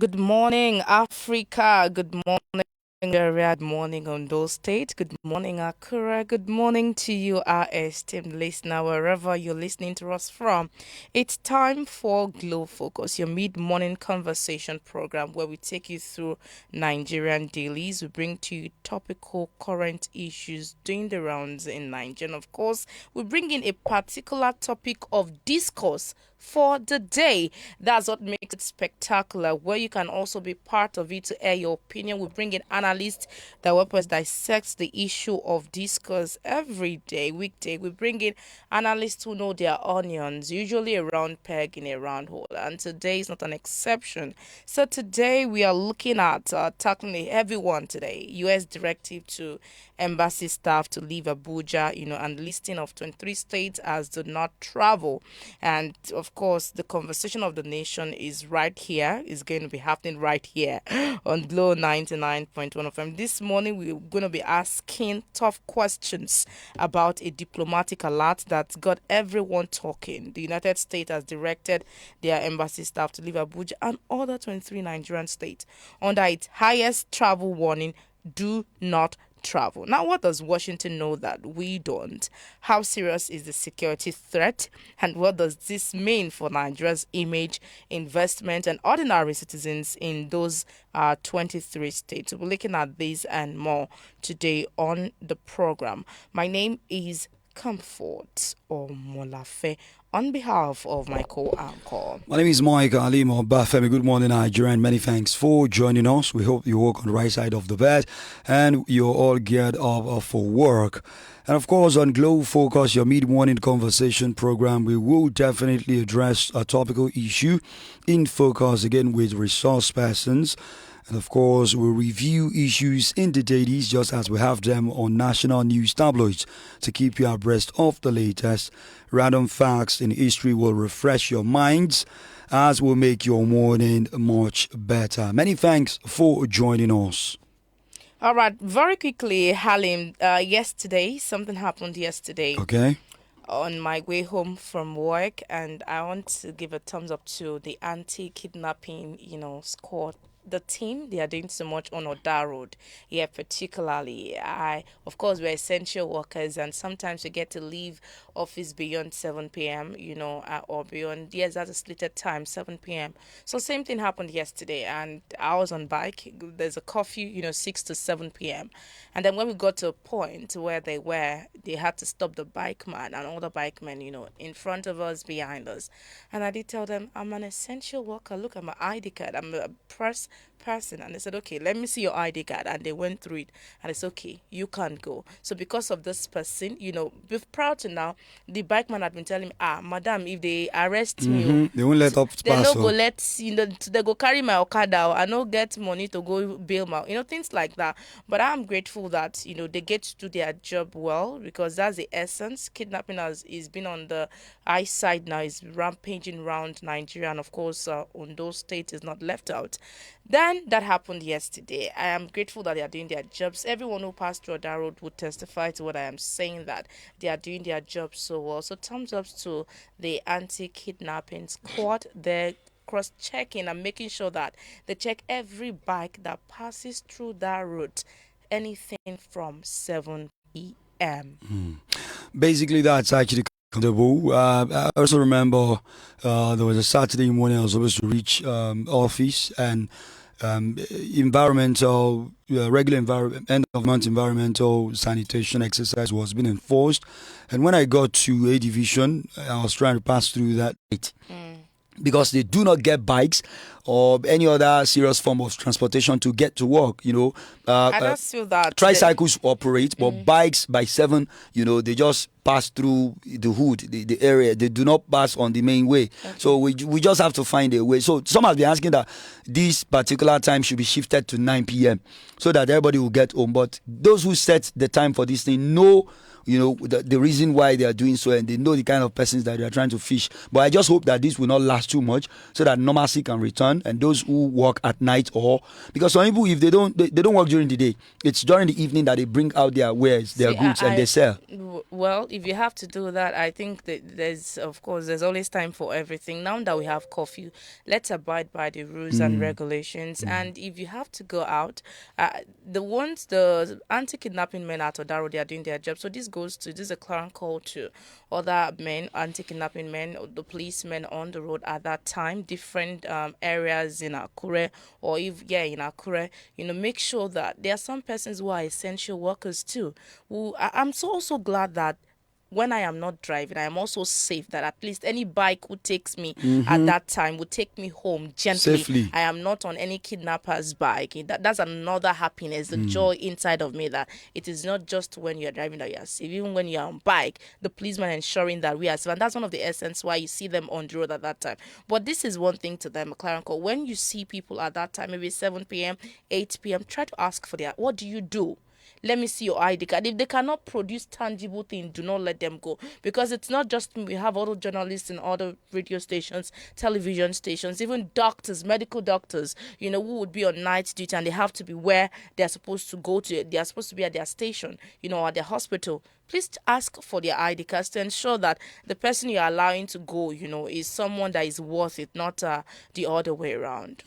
Good morning, Africa. Good morning, Nigeria. Good morning, Ondo State. Good morning, Akure. Good morning to you, our esteemed listener, wherever you're listening to us from. It's time for Glow Focus, your mid-morning conversation program where we take you through Nigerian dailies. We bring to you topical current issues doing the rounds in Nigeria. And of course, we bring in a particular topic of discourse for the day. That's what makes it spectacular, where you can also be part of it to air your opinion. We bring in analysts that help us dissect the issue of discourse every day, weekday. We bring in analysts who know their onions, usually a round peg in a round hole. And today is not an exception. So today we are looking at tackling a heavy one today. U.S. directive to embassy staff to leave Abuja, and listing of 23 states as do not travel. And of course, the conversation of the nation is right here, is going to be happening right here on Glow 99.1 FM. This morning, we're going to be asking tough questions about a diplomatic alert that got everyone talking. The United States has directed their embassy staff to leave Abuja and other 23 Nigerian states under its highest travel warning: do not travel. Now, what does Washington know that we don't? How serious is the security threat? And what does this mean for Nigeria's image, investment, and ordinary citizens in those 23 states? We'll be looking at this and more today on the program. My name is Comfort or Molafe on behalf of my co-anchor. My name is Mike Alimo Bafemi. Good morning, Nigeria, and many thanks for joining us. We hope you walk on the right side of the bed and you're all geared up for work. And of course, on Glow Focus, your mid-morning conversation program, we will definitely address a topical issue in focus again with resource persons. And of course, we'll review issues in the dailies just as we have them on national news tabloids to keep you abreast of the latest. Random facts in history will refresh your minds as will make your morning much better. Many thanks for joining us. All right, very quickly, Halim, yesterday, something happened yesterday. Okay. On my way home from work, and I want to give a thumbs up to the anti-kidnapping, squad. The team, they are doing so much on Oda Road. Yeah, particularly. Of course, we're essential workers, and sometimes we get to leave office beyond 7 p.m., or beyond, yes, that's a slated time, 7 p.m. So same thing happened yesterday, and I was on bike. There's a curfew, 6 to 7 p.m. And then when we got to a point where they had to stop the bike man and all the bike men, in front of us, behind us. And I did tell them, I'm an essential worker. Look at my ID card. I'm a person. And they said, okay, let me see your ID card. And they went through it. And it's okay, you can't go. So because of this person, proud to now, the bike man had been telling me, madam, if they arrest me, They won't let up they pass. no go let, they go carry my Okada. I no get money to go bail my, things like that. But I'm grateful that, they get to do their job well, because that's the essence. Kidnapping is been on the high side now, is rampaging around Nigeria. And of course, Ondo State is not left out. Then that happened yesterday. I am grateful that they are doing their jobs. Everyone who passed through that road would testify to what I am saying, that they are doing their job so well. So thumbs up to the anti-kidnapping squad. They're cross-checking and making sure that they check every bike that passes through that route, anything from 7 p.m. Basically, that's actually comfortable. I also remember there was a Saturday morning I was supposed to reach office, and regular end of month environmental sanitation exercise was being enforced. And when I got to A Division, I was trying to pass through that because they do not get bikes or any other serious form of transportation to get to work. I just feel that tricycles operate, but bikes by 7, they just pass through the hood, the area. They do not pass on the main way. Okay. So we just have to find a way. So some have been asking that this particular time should be shifted to 9 p.m. so that everybody will get home. But those who set the time for this thing know the reason why they are doing so, and they know the kind of persons that they are trying to fish. But I just hope that this will not last too much so that normalcy can return done, and those who work at night, or because some people, if they don't work during the day, it's during the evening that they bring out their wares, their See, goods, and they sell. well, if you have to do that, I think that of course, there's always time for everything. Now that we have curfew, let's abide by the rules and regulations. And if you have to go out, the anti-kidnapping men at Odaro, they are doing their job. So this is a clear call to other men, anti-kidnapping men, or the policemen on the road at that time, different areas in Akure, or if in Akure, make sure that there are some persons who are essential workers too. I'm so glad that when I am not driving, I am also safe, that at least any bike who takes me at that time would take me home gently. Safely. I am not on any kidnapper's bike. That's another happiness, the joy inside of me, that it is not just when you're driving that you're safe. Even when you're on bike, the policeman ensuring that we are safe. And that's one of the essence why you see them on the road at that time. But this is one thing to them, McLaren. When you see people at that time, maybe 7 p.m., 8 p.m., try to ask for their, what do you do? Let me see your ID card. If they cannot produce tangible things, do not let them go. Because it's not just me. We have other journalists in other radio stations, television stations, even doctors, medical doctors, who would be on night duty, and they have to be where they're supposed to go to. They're supposed to be at their station, or at their hospital. Please ask for their ID cards to ensure that the person you're allowing to go, is someone that is worth it, not the other way around.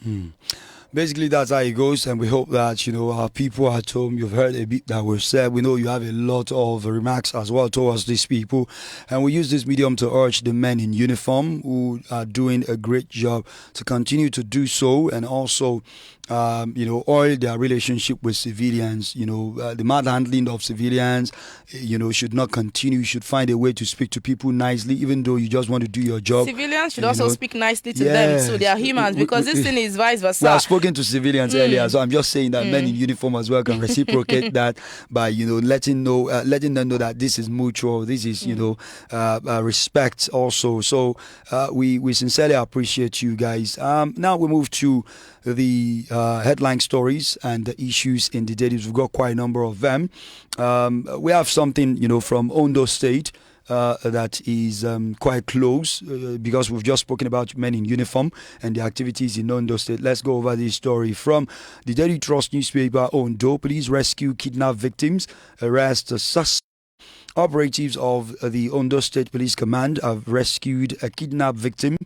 Basically, that's how it goes, and we hope that our people at home, you've heard a bit that we've said. We know you have a lot of remarks as well towards these people, and we use this medium to urge the men in uniform who are doing a great job to continue to do so, and also oil their relationship with civilians. The manhandling of civilians, should not continue. You should find a way to speak to people nicely, even though you just want to do your job. Civilians should also speak nicely to them, so they are humans, because this thing is vice versa. We have spoken to civilians earlier, so I'm just saying that men in uniform as well can reciprocate that by letting them know that this is mutual. This is respect also. So we sincerely appreciate you guys. Now we move to the headline stories and the issues in the dailies. We've got quite a number of them. We have something from Ondo State. That is quite close because we've just spoken about men in uniform and the activities in Ondo State. Let's go over this story from the Daily Trust newspaper. Ondo police rescue kidnapped victims, arrest suspects. Operatives of the Ondo State Police Command have rescued a kidnapped victim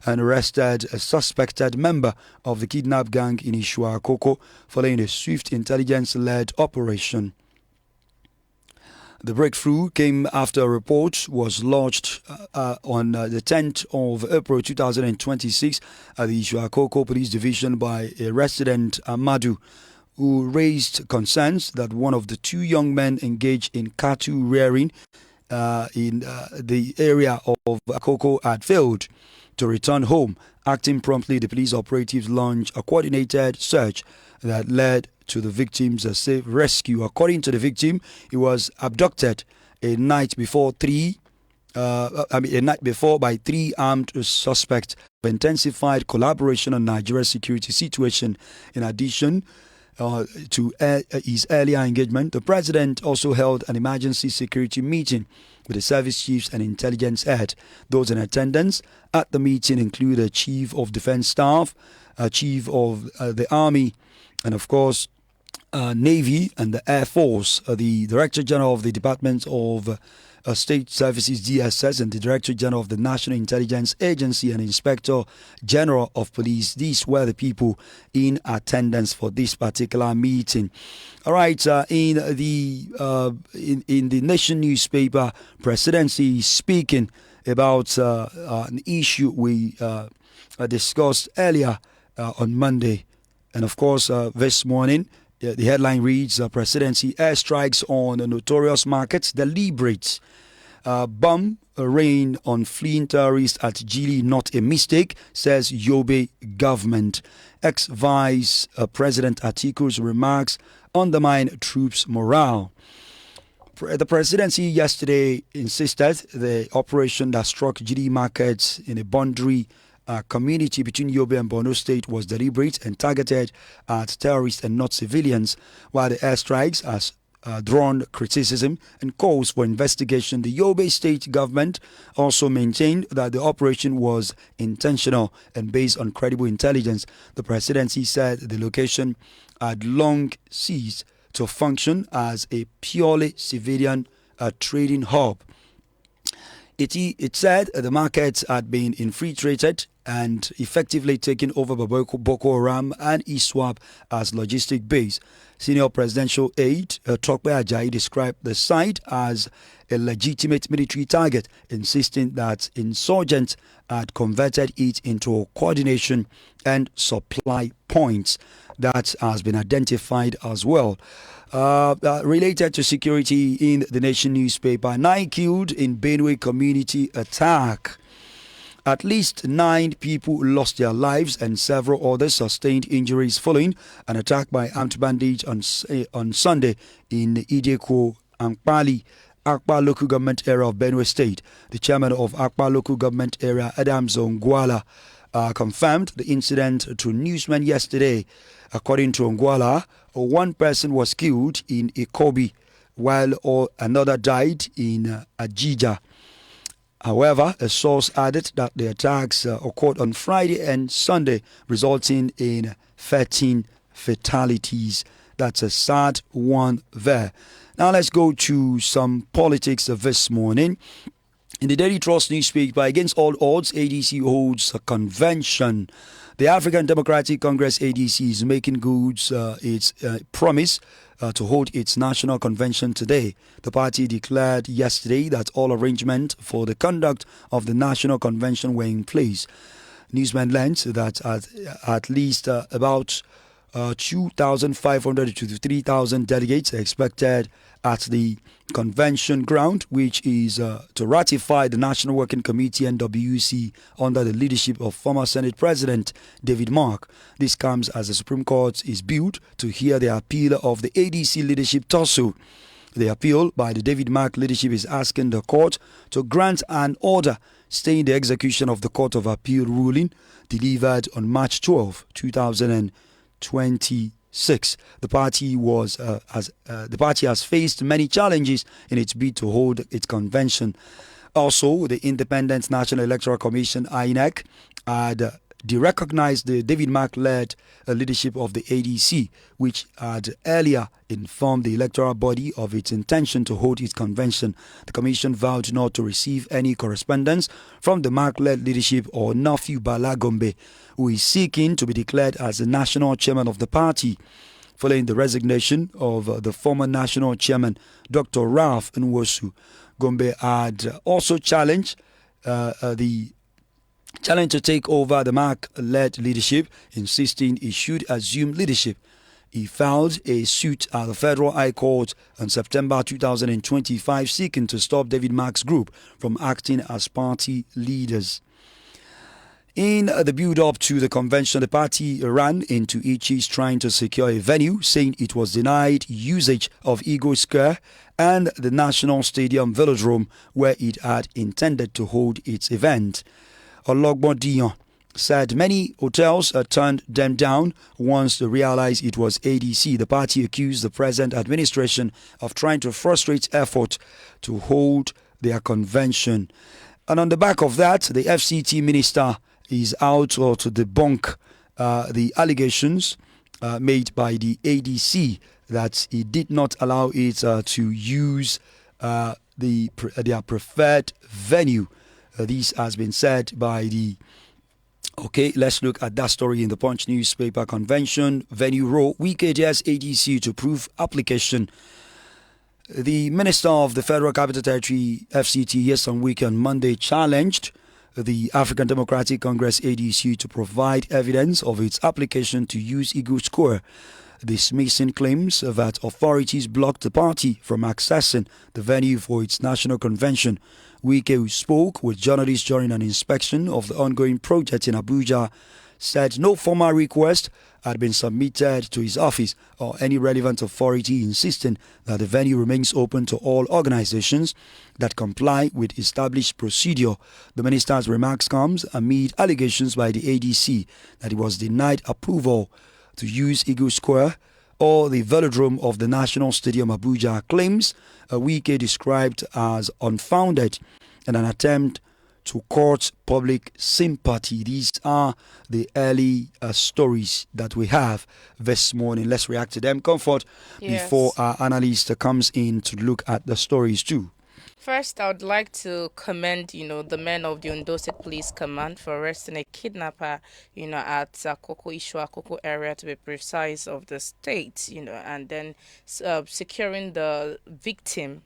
and arrested a suspected member of the kidnap gang in Akure following a swift intelligence-led operation. The breakthrough came after a report was lodged on the 10th of April 2026 at the Akure Police Division by a resident, Amadu, who raised concerns that one of the two young men engaged in cattle rearing in the area of Akure had failed to return home. Acting promptly, the police operatives launched a coordinated search that led to the victim's safe rescue. According to the victim, he was abducted a night before by three armed suspects. Intensified collaboration on Nigeria's security situation. In addition to his earlier engagement, the president also held an emergency security meeting with the service chiefs and intelligence head. Those in attendance at the meeting include a chief of defense staff, a chief of the army, and of course Navy and the Air Force, the Director General of the Department of State Services DSS, and the Director General of the National Intelligence Agency and Inspector General of Police. These were the people in attendance for this particular meeting. All right, in the Nation newspaper, Presidency is speaking about an issue we discussed earlier on Monday, and of course this morning. The headline reads, Presidency airstrikes on notorious markets deliberates. Bomb rain on fleeing terrorists at Gili not a mistake, says Yobe government. Ex-Vice President Atiku's remarks undermine troops' morale. The presidency yesterday insisted the operation that struck Gili markets in a boundary community between Yobe and Borno State was deliberate and targeted at terrorists and not civilians, while the airstrikes, as drawn criticism and calls for investigation. The Yobe state government also maintained that the operation was intentional and based on credible intelligence. The presidency said the location had long ceased to function as a purely civilian trading hub. It said the markets had been infiltrated and effectively taken over by Boko Haram and ISWAP as logistic base. Senior presidential aide Tokpe Ajayi described the site as a legitimate military target, insisting that insurgents had converted it into a coordination and supply points that has been identified as well. Related to security in the Nation newspaper, 9 killed in Benue community attack. At least 9 people lost their lives and several others sustained injuries following an attack by armed bandits on Sunday in Ideko, Ankpali, Akpa local government area of Benue State. The chairman of Akpa local government area, Adams Ongwala, confirmed the incident to newsmen yesterday. According to Ongwala, one person was killed in Ikobi while another died in Ajija. However, a source added that the attacks occurred on Friday and Sunday, resulting in 13 fatalities. That's a sad one there. Now let's go to some politics this morning. In the Daily Trust newspaper, against all odds, ADC holds a convention. The African Democratic Congress ADC is making good its promise to hold its national convention today. The party declared yesterday that all arrangements for the conduct of the national convention were in place. Newsman learned that at least about 2,500 to 3,000 delegates are expected at the convention ground, which is to ratify the National Working Committee NWC under the leadership of former Senate President David Mark. This comes as the Supreme Court is built to hear the appeal of the ADC leadership tussle. The appeal by the David Mark leadership is asking the court to grant an order staying the execution of the Court of Appeal ruling delivered on March 12, 2020. The party has faced many challenges in its bid to hold its convention. Also, the Independent National Electoral Commission (INEC) had derecognized the David Mark-led leadership of the ADC, which had earlier informed the electoral body of its intention to hold its convention. The commission vowed not to receive any correspondence from the Mark-led leadership or Nafiu Bala Gombe, who is seeking to be declared as the national chairman of the party. Following the resignation of the former national chairman, Dr. Ralph Nwosu, Gombe had also challenged the challenge to take over the Mark-led leadership, insisting he should assume leadership. He filed a suit at the Federal High Court in September 2025 seeking to stop David Mark's group from acting as party leaders. In the build-up to the convention, the party ran into issues trying to secure a venue, saying it was denied usage of Eagle Square and the National Stadium Velodrome, where it had intended to hold its event. Ologbo Dion said many hotels turned them down once they realized it was ADC. The party accused the present administration of trying to frustrate effort to hold their convention. And on the back of that, the FCT minister is out to debunk the allegations made by the ADC that he did not allow it to use their preferred venue. This has been said by the... Okay, let's look at that story in the Punch newspaper. Convention venue row, Wike dares ADC to prove application. The Minister of the Federal Capital Territory, FCT, Yeson Wike on Monday challenged the African Democratic Congress ADC to provide evidence of its application to use Eagle Square, dismissing claims that authorities blocked the party from accessing the venue for its national convention. Wike, who spoke with journalists during an inspection of the ongoing project in Abuja, said no formal request had been submitted to his office or any relevant authority, insisting that the venue remains open to all organizations that comply with established procedure. The minister's remarks comes amid allegations by the ADC that he was denied approval to use Eagle Square or the velodrome of the National Stadium Abuja, claims Wike described as unfounded and an attempt to court public sympathy. These are the early stories that we have this morning. Let's react to them. Comfort before Yes. our analyst comes in to look at the stories too. First, I would like to commend, the men of the Ondo State Police Command for arresting a kidnapper, at Akoko area to be precise of the state, and then securing the victim,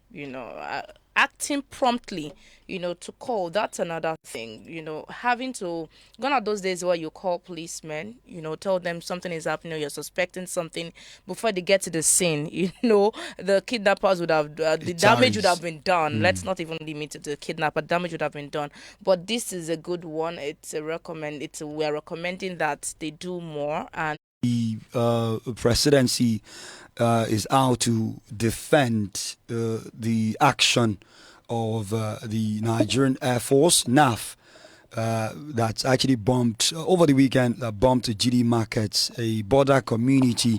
acting promptly, to call. That's another thing, having to, gone are those days where you call policemen, tell them something is happening or you're suspecting something before they get to the scene, the kidnappers would have, the It damage would have ties. been done. Let's Mm. not even limit it to the kidnapper, damage would have been done. But this is a good one. We're recommending that they do more. And The presidency is out to defend the action of the Nigerian Air Force, NAF, that's actually bombed over the weekend, bombed GD Markets, a border community.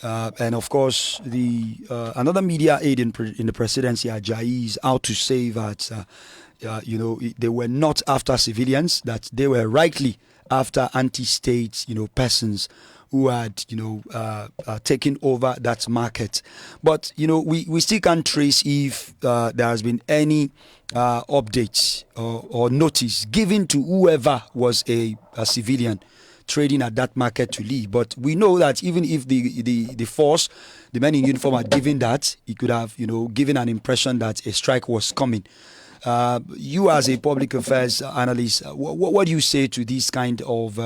And of course, the another media aide in the presidency, Ajayi, is out to say that they were not after civilians; that they were rightly after anti-state, persons who had, taken over that market. But we still can't trace if there has been any updates or notice given to whoever was a civilian trading at that market to leave. But we know that even if the force, the men in uniform are given that, it could have, given an impression that a strike was coming. You as a public affairs analyst, what do you say to this kind of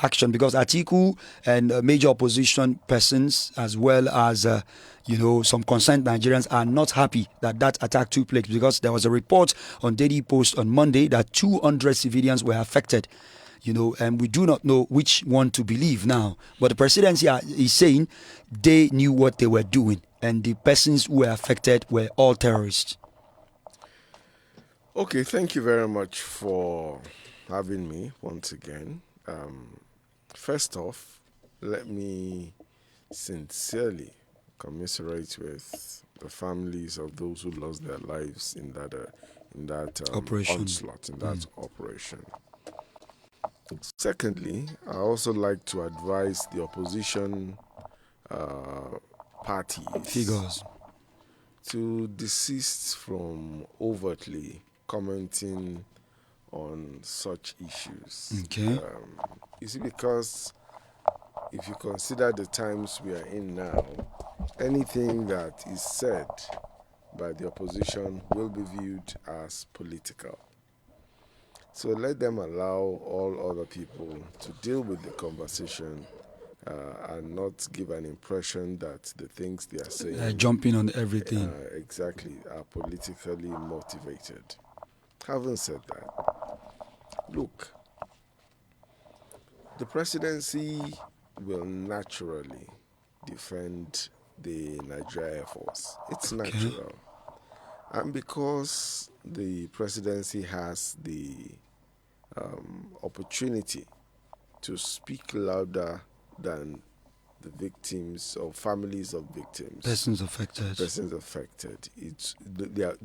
action? Because Atiku and major opposition persons, as well as some concerned Nigerians, are not happy that that attack took place, because there was a report on Daily Post on Monday that 200 civilians were affected. And we do not know which one to believe now. But the presidency is saying they knew what they were doing, and the persons who were affected were all terrorists. Okay, thank you very much for having me once again. First off, let me sincerely commiserate with the families of those who lost their lives in that Operation. onslaught, in that operation. Secondly, I also like to advise the opposition parties Figures. to desist from overtly commenting on such issues. Okay. You see, because if you consider the times we are in now, anything that is said by the opposition will be viewed as political. So let them allow all other people to deal with the conversation and not give an impression that the things they are saying Jumping on everything. exactly are politically motivated. Having said that, look, the presidency will naturally defend the Nigeria Air Force. It's natural. And because the presidency has the opportunity to speak louder than the victims or families of victims, Persons affected. the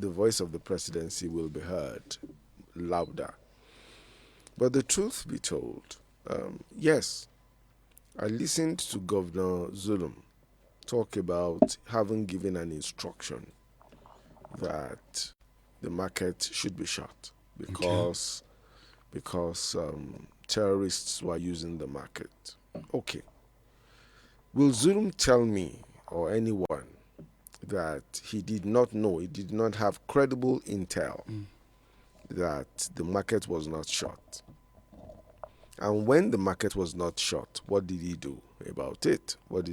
voice of the presidency will be heard louder. But the truth be told, yes, I listened to Governor Zulum talk about having given an instruction that the market should be shut because terrorists were using the market. Okay. Will Zulum tell me or anyone that he did not know, he did not have credible intel that the market was not shut? And when the market was not shut, what did he do about it? What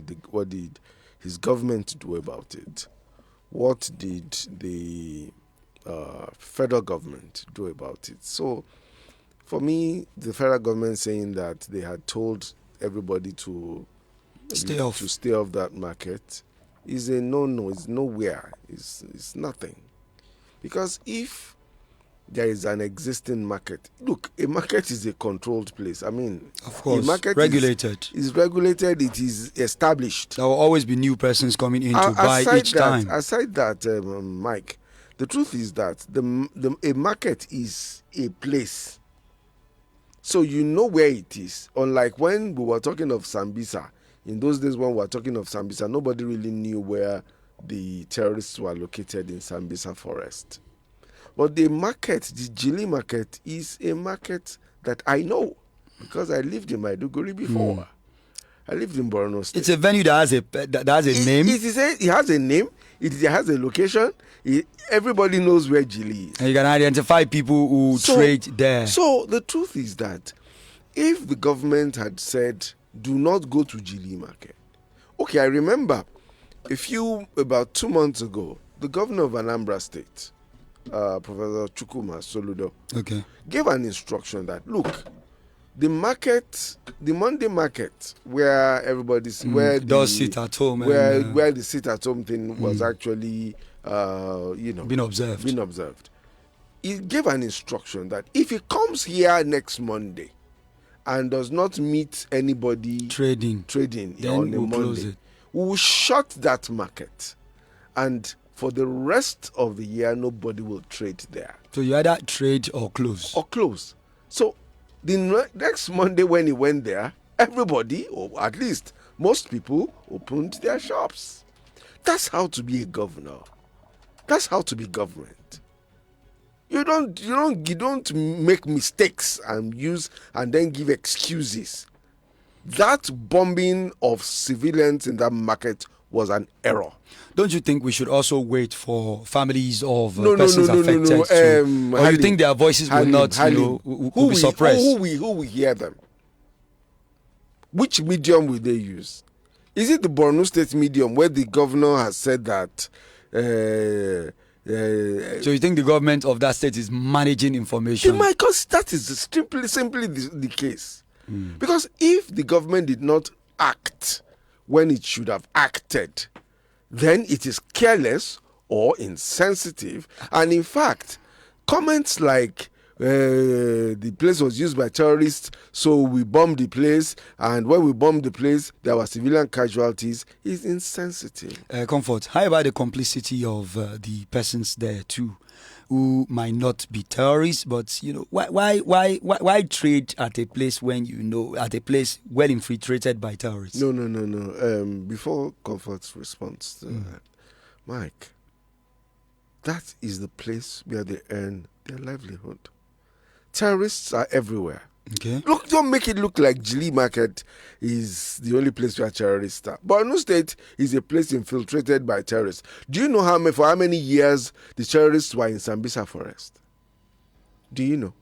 did his government do about it? What did the federal government do about it? So, for me, the federal government saying that they had told everybody to Stay off. that market is a no-no. It's nowhere. It's nothing. Because if there is an existing market. Look, a market is a controlled place. I mean, Of course, a market regulated. is regulated. It is established. There will always be new persons coming in to buy each time. Aside that, Mike, the truth is that a market is a place. So you know where it is. Unlike when we were talking of Sambisa, in those days when we were talking of Sambisa, nobody really knew where the terrorists were located in Sambisa forest. But the market, the Jili market, is a market that I know because I lived in Maiduguri before. I lived in Borno State. It's a venue that has a name. It has a name. It has a location. Everybody knows where Jili is. And you can identify people who trade there. So the truth is that if the government had said, do not go to Jili market. Okay, I remember about 2 months ago, the governor of Anambra State, Professor Chukwuma Soludo, gave an instruction that, look, the Monday market, where everybody's where the sit at home, where the sit at home thing was actually being observed. He gave an instruction that if he comes here next Monday and does not meet anybody trading on a Monday, we will shut that market, and for the rest of the year nobody will trade there. So you either trade or close. So the next Monday when he went there, everybody, or at least most people, opened their shops. That's how to be a governor. That's how to be government. You don't make mistakes and then give excuses. That bombing of civilians in that market was an error. Don't you think we should also wait for families of persons affected? Or you think their voices will not will be suppressed? Who will hear them? Which medium will they use? Is it the Borno State medium where the governor has said that? So you think the government of that state is managing information? Because that is simply the case. Because if the government did not act when it should have acted, then it is careless or insensitive. And in fact, comments like the place was used by terrorists, so we bombed the place, and when we bombed the place, there were civilian casualties, is insensitive. Comfort, how about the complicity of the persons there too, who might not be terrorists, but why trade at a place when at a place well infiltrated by terrorists? No. Before Comfort's response to that, Mike, that is the place where they earn their livelihood. Terrorists are everywhere. Okay. Look, don't make it look like Jili Market is the only place where terrorists are. Borno State is a place infiltrated by terrorists. Do you know for how many years the terrorists were in Sambisa Forest? Do you know?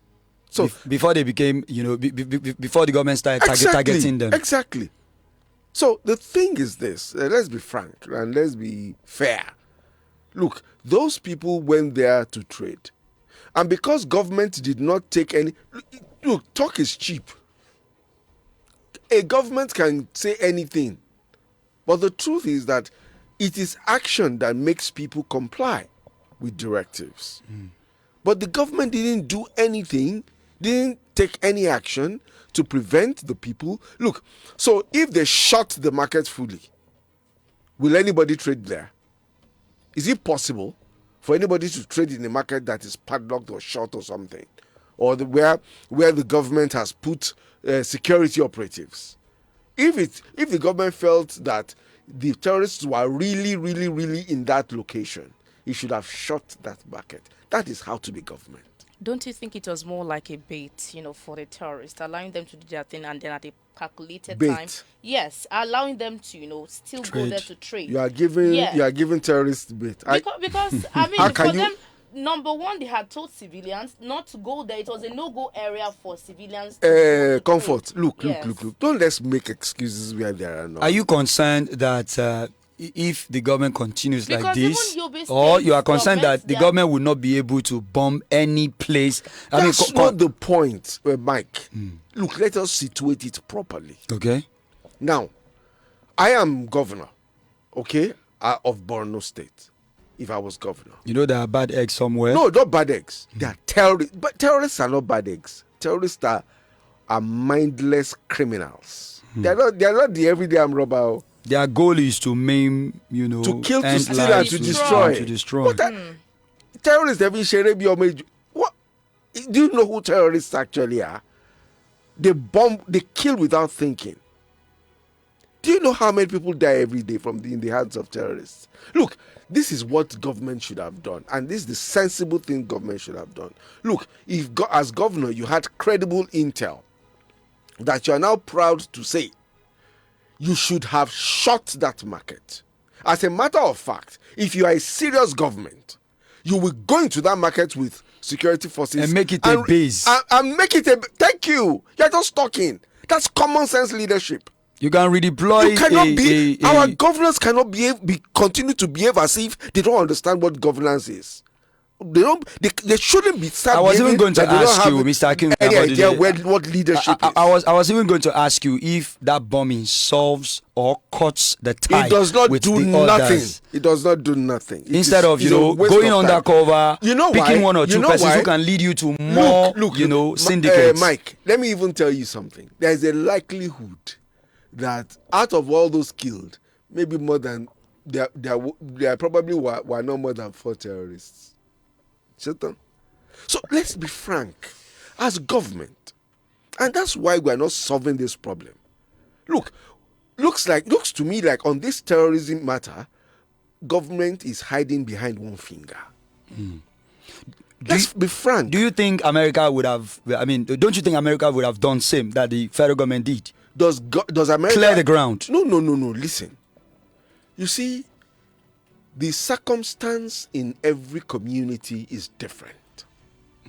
So before they became, before the government started targeting them. Exactly. So the thing is this: let's be frank and let's be fair. Look, those people went there to trade. And because government did not take any... Look, talk is cheap. A government can say anything. But the truth is that it is action that makes people comply with directives. But the government didn't do anything, didn't take any action to prevent the people. Look, so if they shut the market fully, will anybody trade there? Is it possible for anybody to trade in a market that is padlocked or shut or something, or where the government has put security operatives? If the government felt that the terrorists were really, really, really in that location, it should have shut that market. That is how to be government. Don't you think it was more like a bait, for the terrorists, allowing them to do their thing and then at a calculated time? Yes, allowing them to, still trade. Go there to trade. You are giving terrorists bait. Because I mean, for them, number one, they had told civilians not to go there. It was a no-go area for civilians. Comfort. Look. Don't let's make excuses where there are not. Are you concerned that if the government continues because like this, or you are concerned that the government will not be able to bomb any place? That's not the point, Mike. Look, let us situate it properly. Okay. Now, I am governor, of Borno State. if I was governor. You know there are bad eggs somewhere. No, not bad eggs. They are terrorists. But terrorists are not bad eggs. Terrorists are mindless criminals. They are not the everyday armed robber. Oh. Their goal is to maim, To kill, to end steal, lives, and to destroy. To destroy. What terrorists have been sharing your major. What? Do you know who terrorists actually are? They bomb, they kill without thinking. Do you know how many people die every day in the hands of terrorists? Look, this is what government should have done, and this is the sensible thing government should have done. Look, if as governor you had credible intel that you are now proud to say, you should have shut that market. As a matter of fact, if you are a serious government, you will go into that market with security forces and make it a base. And make it a. Thank you. You're just talking. That's common sense leadership. You can redeploy. You cannot our governors cannot continue to behave as if they don't understand what governance is. They shouldn't be. I was even going to ask you, Mr. Akim, any idea what leadership is. I was even going to ask you if that bombing solves or cuts the tie. It does not with do the nothing. Others. It does not do nothing. Instead of going undercover, picking one or two persons who can lead you to more, syndicates. Mike, let me even tell you something. There is a likelihood that out of all those killed, maybe more than there probably were no more than 4 terrorists. So let's be frank, as government, and that's why we are not solving this problem. Looks to me like on this terrorism matter, government is hiding behind one finger. Let's be frank. Do you think America would have? Don't you think America would have done same that the federal government did? Does America clear the ground? No. Listen, you see, the circumstance in every community is different.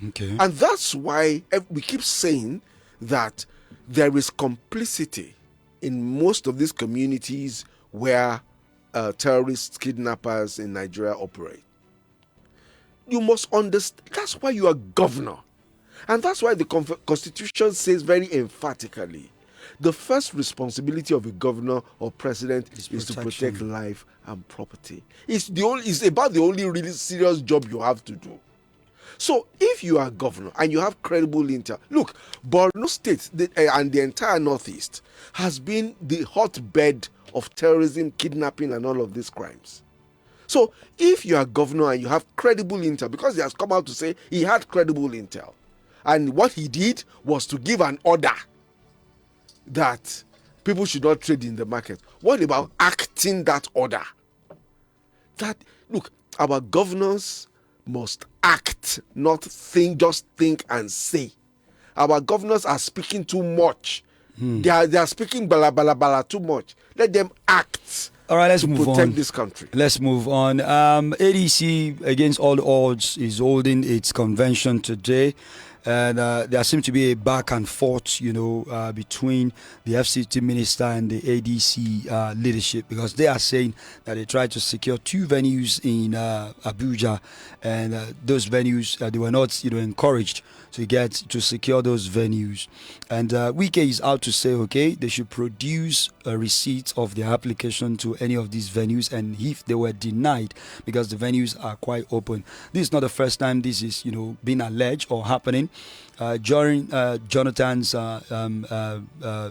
Okay. And that's why we keep saying that there is complicity in most of these communities where terrorists, kidnappers in Nigeria operate. You must understand. That's why you are governor. And that's why the Constitution says very emphatically, the first responsibility of a governor or president is to protect life and property. It's about the only really serious job you have to do. So if you are governor and you have credible intel, look, Borno State and the entire Northeast has been the hotbed of terrorism, kidnapping, and all of these crimes. So if you are governor and you have credible intel, because he has come out to say he had credible intel, and what he did was to give an order that people should not trade in the market. What about acting that order? Look, our governors must act, not think, just think and say. Our governors are speaking too much. They are speaking bala bala bala too much. Let them act. All right, let's move on. Protect this country. Let's move on. ADC, against all odds, is holding its convention today. And there seems to be a back and forth, between the FCT minister and the ADC leadership, because they are saying that they tried to secure 2 venues in Abuja, and those venues they were not, encouraged to secure those venues. And Wike is out to say, okay, they should produce a receipt of their application to any of these venues, and if they were denied, because the venues are quite open. This is not the first time this is, being alleged or happening. During Jonathan's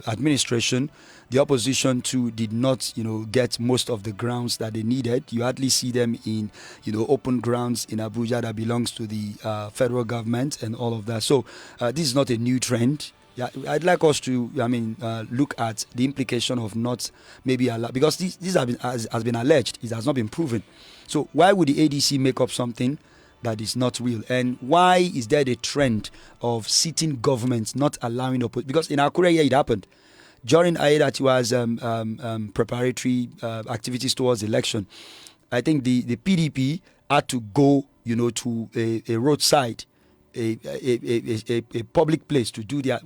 administration, the opposition too did not, get most of the grounds that they needed. You hardly see them in, open grounds in Abuja that belongs to the federal government and all of that. So this is not a new trend. Yeah, I'd like us to, look at the implication of not maybe allow, because this has been alleged. It has not been proven. So why would the ADC make up something that is not real? And why is there the trend of sitting governments not allowing because in Akure it happened during that was preparatory activities towards election. I think the PDP had to go to a roadside, a public place to do their,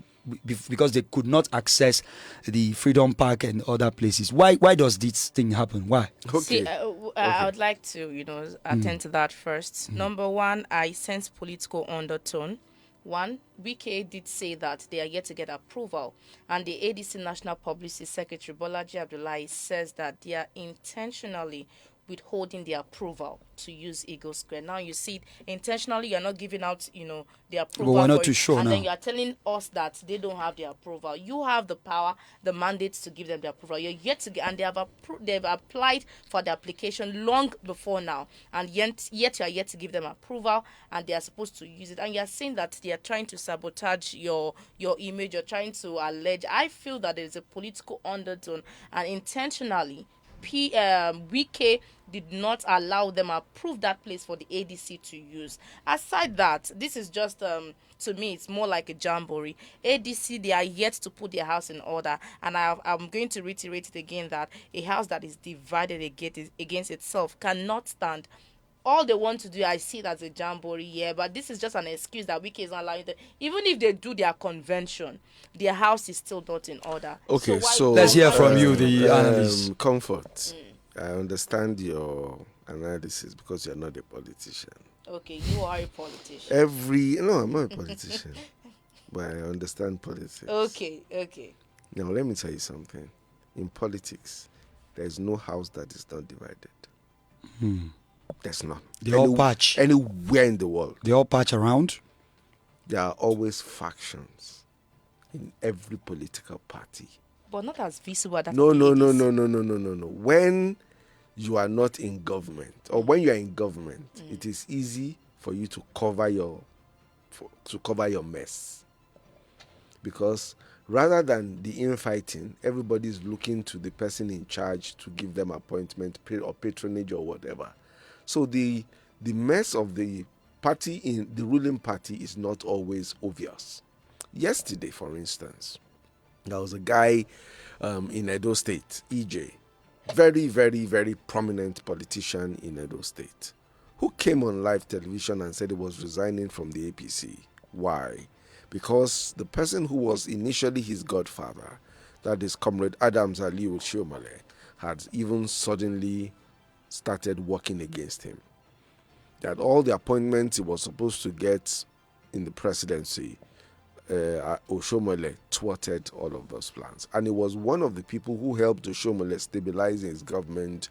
because they could not access the Freedom Park and other places. Why does this thing happen? Why? Okay. See, I would like to, attend to that first. Number one, I sense political undertone. One, Wike did say that they are yet to get approval, and the ADC National Publicity Secretary Bolaji Abdullahi says that they are intentionally withholding the approval to use Eagle Square. Now you see it intentionally, you're not giving out, the approval we're not for too it, sure and then now. you are telling us that they don't have the approval. You have the power, the mandate to give them the approval. You're yet to get, and they've applied for the application long before now, and yet you are yet to give them approval, and they are supposed to use it. And you're saying that they are trying to sabotage your image. You're trying to allege. I feel that there is a political undertone, and intentionally Wike did not allow them approve that place for the ADC to use. Aside that, this is just to me it's more like a jamboree. ADC, they are yet to put their house in order, and I'm going to reiterate it again that a house that is divided against itself cannot stand. All they want to do, I see it as a jamboree, yeah, but this is just an excuse that Wike is not allowing them. Even if they do their convention, their house is still not in order. So Okay, why so Let's hear why from let's you, remove the them? analyst. Comfort. I understand your analysis because you're not a politician. Okay, you are a politician. No, I'm not a politician, but I understand politics. Okay. Now, let me tell you something. In politics, there is no house that is not divided. There's none. They all patch. Anywhere in the world, They all patch around. there are always factions in every political party. But not as visible as that No, of the no, no, ADC. no. When you are not in government, or when you are in government, it is easy for you to cover your mess, because rather than the infighting, everybody is looking to the person in charge to give them appointment or patronage or whatever. So the mess of the party in the ruling party is not always obvious. Yesterday, for instance, there was a guy in Edo State, EJ, very, very, very prominent politician in Edo State, who came on live television and said he was resigning from the APC. Why? Because the person who was initially his godfather, that is Comrade Adams Aliu Shiomale, had even suddenly started working against him. That all the appointments he was supposed to get in the presidency, Oshomole thwarted all of those plans. And he was one of the people who helped Oshomole stabilize his government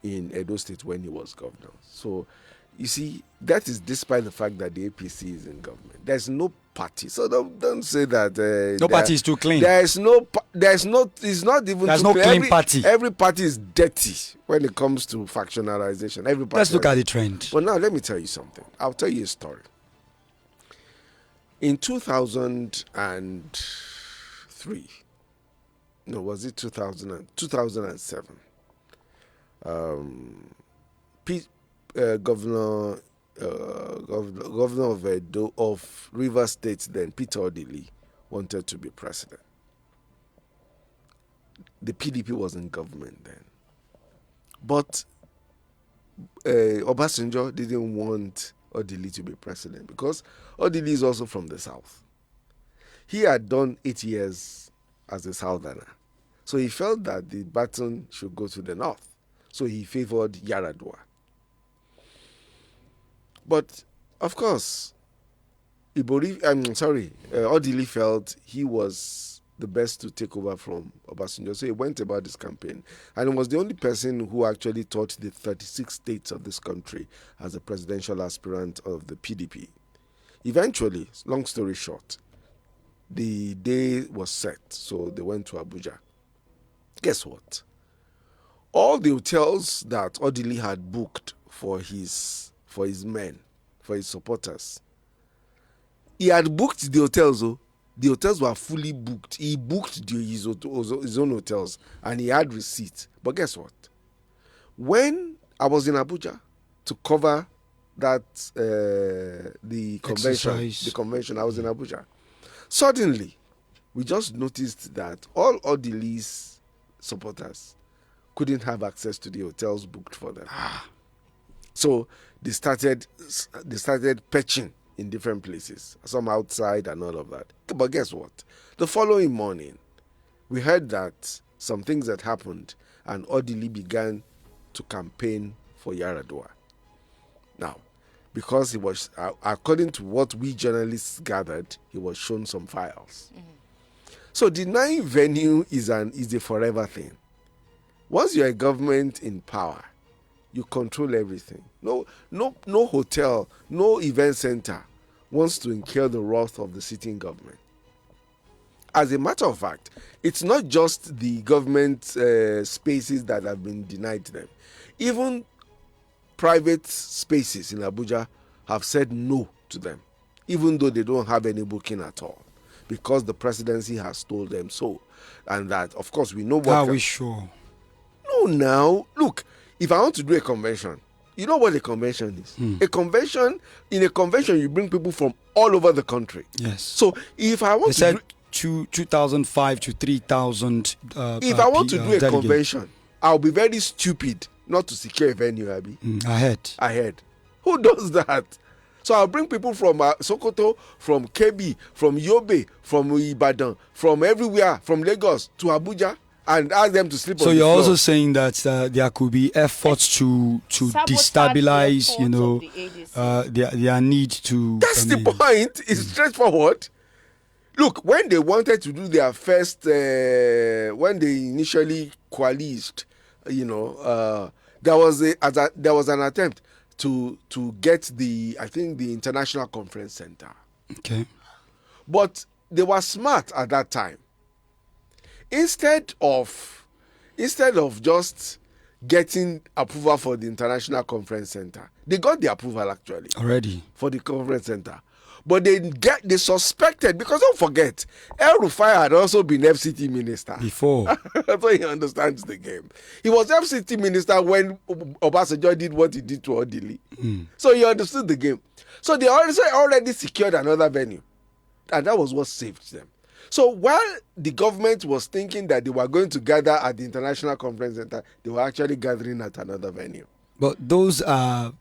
in Edo State when he was governor. So, you see, that is despite the fact that the APC is in government. There's no party. So don't say that. No party is too clean. It's not even There's too no clean. clean party. Every party is dirty when it comes to factionalization. Every party. Let's look at the trend. But now let me tell you something. I'll tell you a story. In 2003, no, was it 2007? Governor of Rivers State then, Peter Odili, wanted to be president. The PDP was in government then, but Obasanjo didn't want Odili to be president because Odili is also from the south. He had done 8 years as a southerner, so he felt that the baton should go to the north. So he favored Yaradua. But of course, Odili felt he was the best to take over from Obasanjo. So he went about this campaign, and he was the only person who actually taught the 36 states of this country as a presidential aspirant of the PDP. Eventually, long story short, the day was set, so they went to Abuja. Guess what? All the hotels that Odili had booked for his men, for his supporters, he had booked the hotels. The hotels were fully booked. He booked his own hotels, and he had receipts. But guess what? When I was in Abuja to cover that the convention, I was in Abuja. Suddenly, we just noticed that all Odili's supporters couldn't have access to the hotels booked for them. So they started patching in different places, some outside and all of that. But guess what? The following morning, we heard that some things had happened, and Odili began to campaign for Yaradua. Now, because he was, according to what we journalists gathered, he was shown some files. So denying venue is a forever thing. Once you're a government in power, you control everything. No hotel, no event center wants to incur the wrath of the sitting government. As a matter of fact, it's not just the government spaces that have been denied them. Even private spaces in Abuja have said no to them, even though they don't have any booking at all, because the presidency has told them so. And that, of course, we know what... Are we sure? No, now, look, if I want to do a convention, you know what a convention is? In a convention, you bring people from all over the country. Yes. So if I want to do 2,005 to 3,000 if I want to do a convention, I'll be very stupid not to secure a venue, Abi. Ahead. Who does that? So I'll bring people from Sokoto, from Kebbi, from Yobe, from Ibadan, from everywhere, from Lagos to Abuja, and ask them to sleep on the floor. So you're also saying that there could be efforts to destabilize, their need to... That's the point. It's straightforward. Look, when they wanted to do their first, when they initially coalesced, there was an attempt to get the International Conference Center. Okay. But they were smart at that time. Instead of just getting approval for the International Conference Center, they got the approval actually already for the conference center. But they suspected, because don't forget, El Rufai had also been FCT minister before. So he understands the game. He was FCT minister when Obasanjo did what he did to Odili. So he understood the game. So they already secured another venue, and that was what saved them. So while the government was thinking that they were going to gather at the International Conference Center, they were actually gathering at another venue. But those are,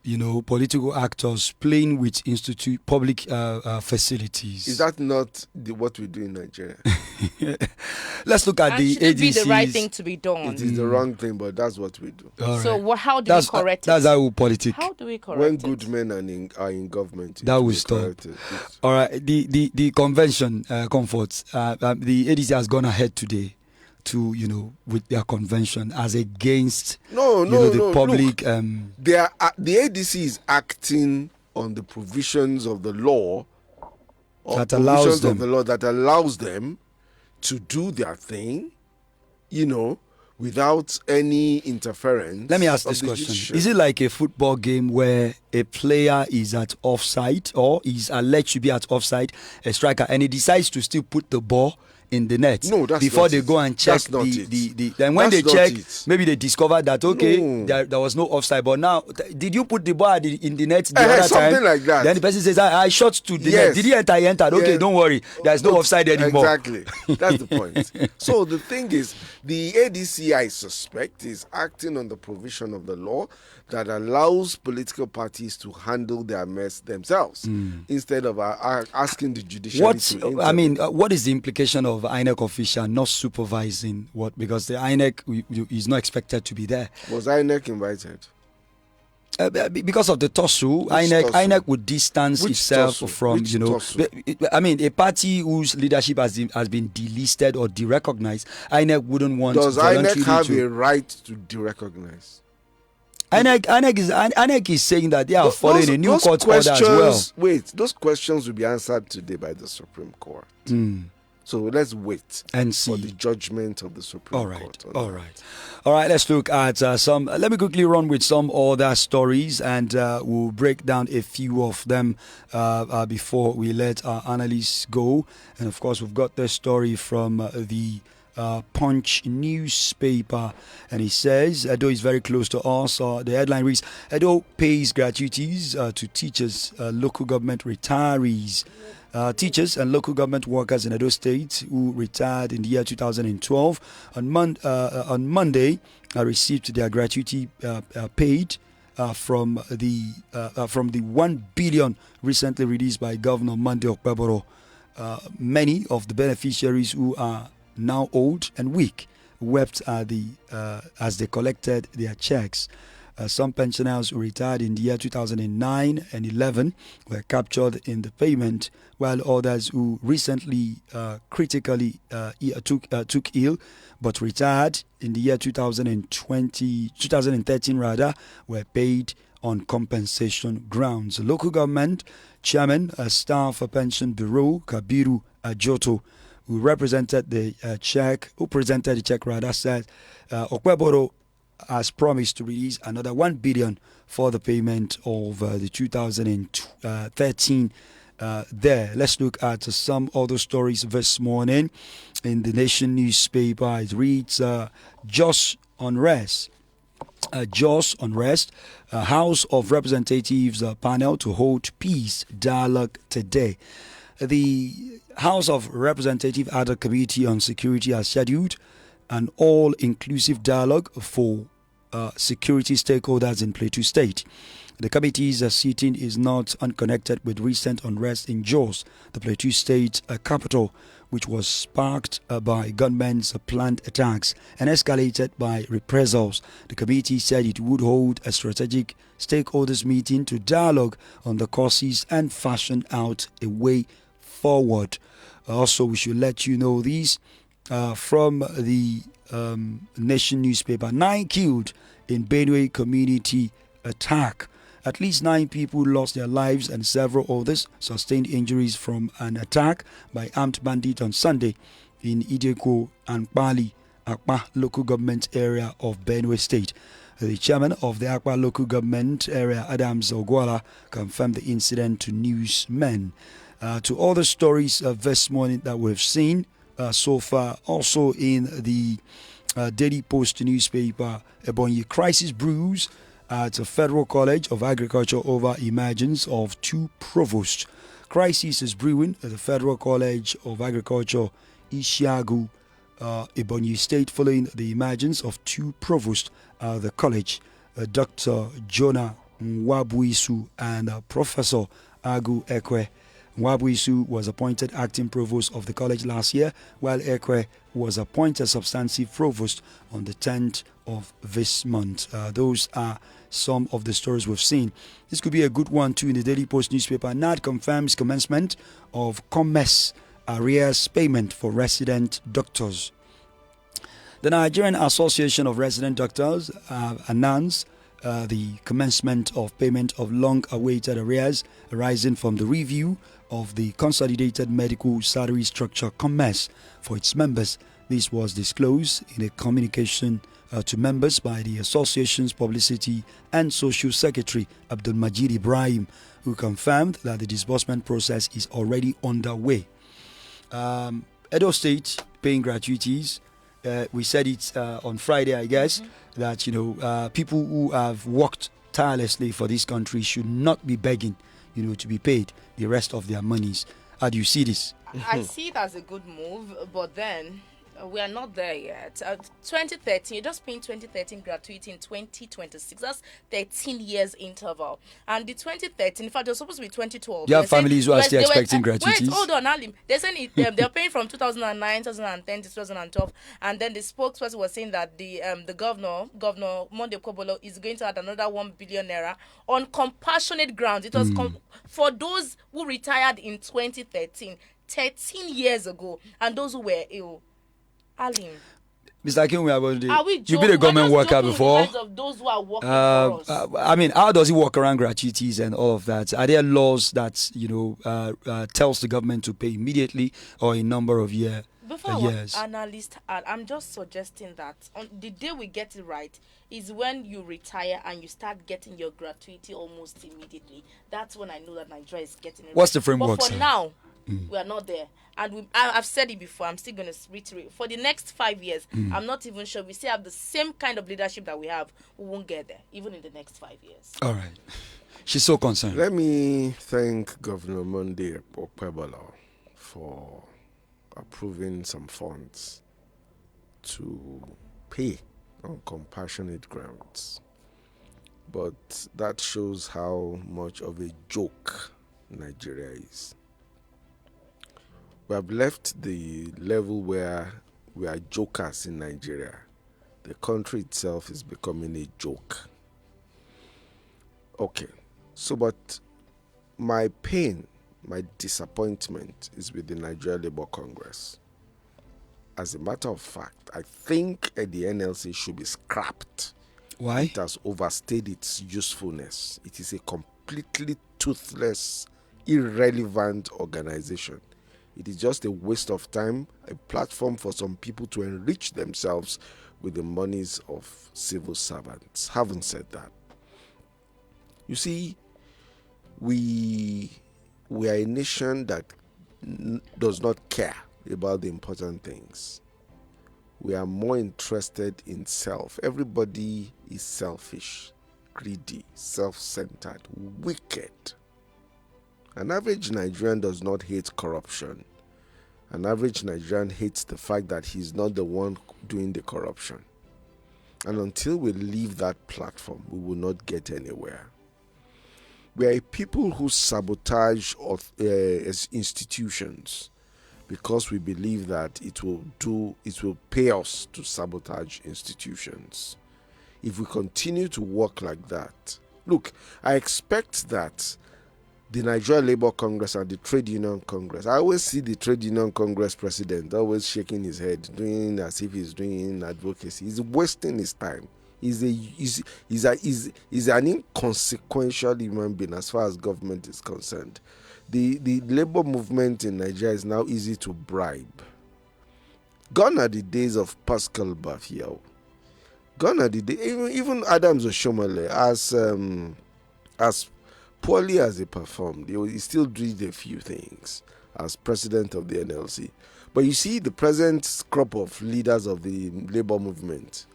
political actors playing with public facilities. Is that not what we do in Nigeria? Let's look at the ADCs. It be the right thing to be done. It is the wrong thing, but that's what we do. Right. So how do we correct it? That's how politics. How do we correct it? When good men are in government, that will stop. All right. The convention, Comfort, the ADC has gone ahead today to with their convention as against the public. Look, the ADC is acting on the provisions of the law that allows them to do their thing, without any interference. Let me ask this question: is it like a football game where a player is at offside or is alleged to be at offside, a striker, and he decides to still put the ball in the net before they go and check then when they check, maybe they discover that there was no offside, but now did you put the ball in the net the other something time? Like that. Then the person says, I shot to the net. Did he enter? He entered. Okay, don't worry, there's no offside anymore. Exactly. That's the point. So the thing is, the ADC, I suspect, is acting on the provision of the law that allows political parties to handle their mess themselves instead of asking the judiciary to intervene. What is the implication of INEC official not supervising what? Because the INEC is not expected to be there. Was INEC invited? Because of the tussle, INEC would distance itself from, a party whose leadership has been delisted or derecognized. INEC wouldn't want. Does INEC have a right to derecognize? INEC is saying that they are following a new court order as well. Wait, those questions will be answered today by the Supreme Court. So let's wait and see for the judgment of the Supreme Court. All right. Let's look at some. Let me quickly run with some other stories, and we'll break down a few of them before we let our analysts go. And of course, we've got the story from the Punch newspaper, and he says Edo is very close to us. The headline reads: Edo pays gratuities to teachers, local government retirees. Teachers and local government workers in Edo State who retired in the year 2012 on Monday received their gratuity paid from the 1 billion recently released by Governor Monday Okpeboro. Many of the beneficiaries who are now old and weak wept as they collected their checks. Some pensioners who retired in the year 2009 and 11 were captured in the payment, while others who recently took ill but retired in the year 2013 rather, were paid on compensation grounds. Local government chairman, Staff Pension Bureau, Kabiru Ajoto, who presented the check rather, said Okweboro has promised to release another 1 billion for the payment of the 2013 there. Let's look at some other stories this morning in the Nation newspaper. It reads Just Unrest. House of Representatives panel to hold peace dialogue today. The House of Representatives ad hoc Committee on Security has scheduled an all-inclusive dialogue for security stakeholders in Plateau State. The committee's sitting is not unconnected with recent unrest in Jos, the Plateau State capital, which was sparked by gunmen's planned attacks and escalated by reprisals. The committee said it would hold a strategic stakeholders meeting to dialogue on the causes and fashion out a way forward. Also, we should let you know these from the Nation newspaper. 9 killed in Benue community attack. At least 9 people lost their lives and several others sustained injuries from an attack by armed bandits on Sunday in Ideko and Bali, Akpa local government area of Benue State. The chairman of the Akpa local government area, Adams Ogwala, confirmed the incident to newsmen. To other stories this morning that we've seen so far, also in the Daily Post newspaper, Ebonyi crisis brews at the Federal College of Agriculture over emergence of 2 provosts. Crisis is brewing at the Federal College of Agriculture, Ishiagu, Ebonyi State, following the emergence of 2 provosts at the college, Dr. Jonah Nwabuisu and Professor Agu Ekwe. Nwabuisu was appointed acting provost of the college last year, while Ekwe was appointed substantive provost on the 10th of this month. Those are some of the stories we've seen. This could be a good one too in the Daily Post newspaper. NAD confirms commencement of commerce arrears payment for resident doctors. The Nigerian Association of Resident Doctors announced the commencement of payment of long-awaited arrears arising from the review of the Consolidated Medical Salary Structure (COMMES) for its members. This was disclosed in a communication to members by the association's publicity and social secretary, Abdul Majid Ibrahim, who confirmed that the disbursement process is already underway. Edo State paying gratuities. We said it on Friday, I guess, that people who have worked tirelessly for this country should not be begging, to be paid the rest of their monies. How do you see this? I see it as a good move, but then we are not there yet. 2013, you're just paying 2013 gratuity in 2026. That's 13 years interval. And the 2013, in fact, they're supposed to be 2012. You have families who are still expecting gratuities. Wait, hold on, Alim. They're saying they're paying from 2009, 2010 to 2012. And then the spokesperson was saying that the governor, Monday Kobolo, is going to add another 1 billion naira on compassionate grounds. It was for those who retired in 2013, 13 years ago, and those who were ill. Alim. Mr. Akinwumi, you've been a government worker before. Of those who are working for us. I mean, how does he work around gratuities and all of that? Are there laws that tells the government to pay immediately or a number of years? Before analyst, I'm just suggesting that on the day we get it right is when you retire and you start getting your gratuity almost immediately. That's when I know that Nigeria is getting it. What's the framework? But for now, we are not there. And I've said it before, I'm still going to reiterate. For the next 5 years, I'm not even sure we still have the same kind of leadership that we have. We won't get there, even in the next 5 years. All right. She's so concerned. Let me thank Governor Monday Okpebolo for approving some funds to pay on compassionate grounds. But that shows how much of a joke Nigeria is. We have left the level where we are jokers in Nigeria. The country itself is becoming a joke. Okay. So, but my pain, my disappointment is with the Nigeria Labour Congress. As a matter of fact, I think the NLC should be scrapped. Why? It has overstayed its usefulness. It is a completely toothless, irrelevant organization. It is just a waste of time, a platform for some people to enrich themselves with the monies of civil servants. Having said that, you see, we are a nation that does not care about the important things. We are more interested in self. Everybody is selfish, greedy, self-centered, wicked. An average Nigerian does not hate corruption. An average Nigerian hates the fact that he's not the one doing the corruption. And until we leave that platform, we will not get anywhere. We are a people who sabotage institutions because we believe that it will pay us to sabotage institutions. If we continue to work like that, look, I expect that the Nigeria Labour Congress and the Trade Union Congress, I always see the Trade Union Congress president always shaking his head, doing as if he's doing advocacy. He's wasting his time. He's an inconsequential human being as far as government is concerned. The labor movement in Nigeria is now easy to bribe. Gone are the days of Pascal Bafiao. Gone are the days, even Adams Oshomole, as poorly as he performed, he still did a few things as president of the NLC. But you see, the present crop of leaders of the labor movement,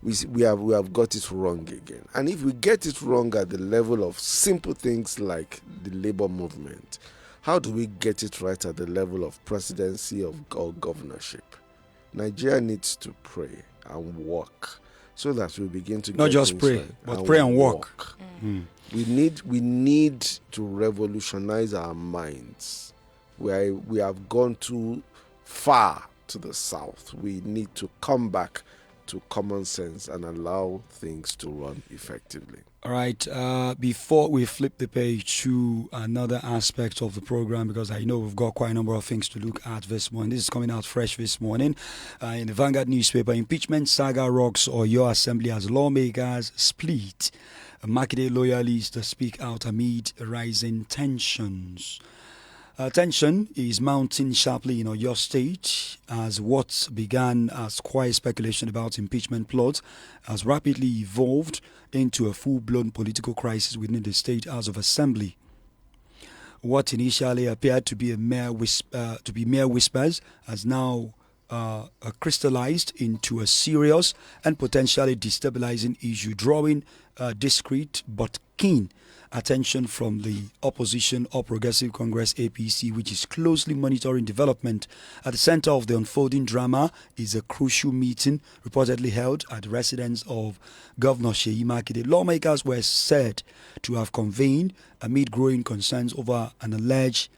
we have got it wrong again. And if we get it wrong at the level of simple things like the labor movement, how do we get it right at the level of presidency or governorship? Nigeria needs to pray and work so that we begin to not get just things pray, right but pray and work. We need to revolutionize our minds. We have gone too far to the south. We need to come back to common sense and allow things to run effectively. All right. Before we flip the page to another aspect of the program, because I know we've got quite a number of things to look at this morning. This is coming out fresh this morning in the Vanguard newspaper. Impeachment saga rocks or your assembly as lawmakers split. Makinde loyalists speak out amid rising tensions. Tension is mounting sharply in Oyo State as what began as quiet speculation about impeachment plot has rapidly evolved into a full-blown political crisis within the State House of Assembly. What initially appeared to be mere whispers has now crystallized into a serious and potentially destabilizing issue, drawing discreet but keen attention from the opposition or Progressive Congress APC, which is closely monitoring development. At the center of the unfolding drama is a crucial meeting reportedly held at the residence of Governor Seyi Makinde. Lawmakers were said to have convened amid growing concerns over an alleged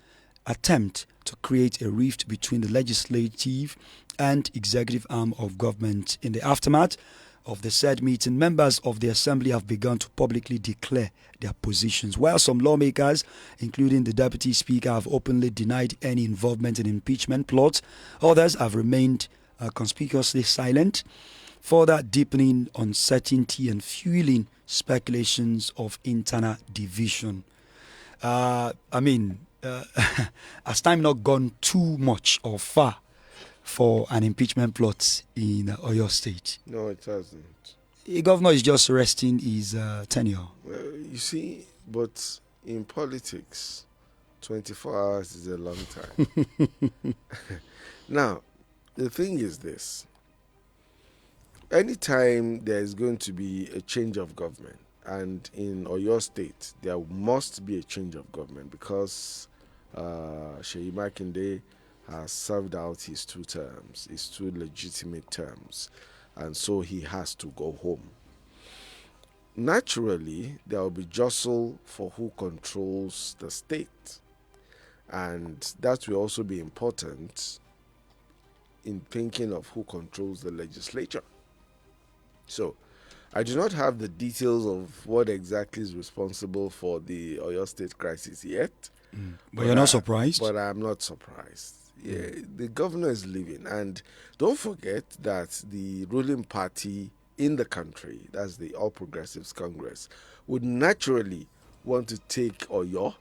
attempt to create a rift between the legislative and executive arm of government. In the aftermath of the said meeting, members of the assembly have begun to publicly declare their positions. While some lawmakers, including the deputy speaker, have openly denied any involvement in impeachment plots, others have remained conspicuously silent, further deepening uncertainty and fueling speculations of internal division. Has time not gone too much or far for an impeachment plot in Oyo State? No, it hasn't. The governor is just resting his tenure. You see, but in politics, 24 hours is a long time. Now, the thing is this. Anytime there is going to be a change of government, and in Oyo State, there must be a change of government because Seyi Makinde has served out his 2 terms, his 2 legitimate terms, and so he has to go home. Naturally, there will be jostle for who controls the state, and that will also be important in thinking of who controls the legislature. So, I do not have the details of what exactly is responsible for the Oyo State crisis yet. But you're not surprised? But I'm not surprised. Yeah, the governor is leaving. And don't forget that the ruling party in the country, that's the All Progressives Congress, would naturally want to take Oyo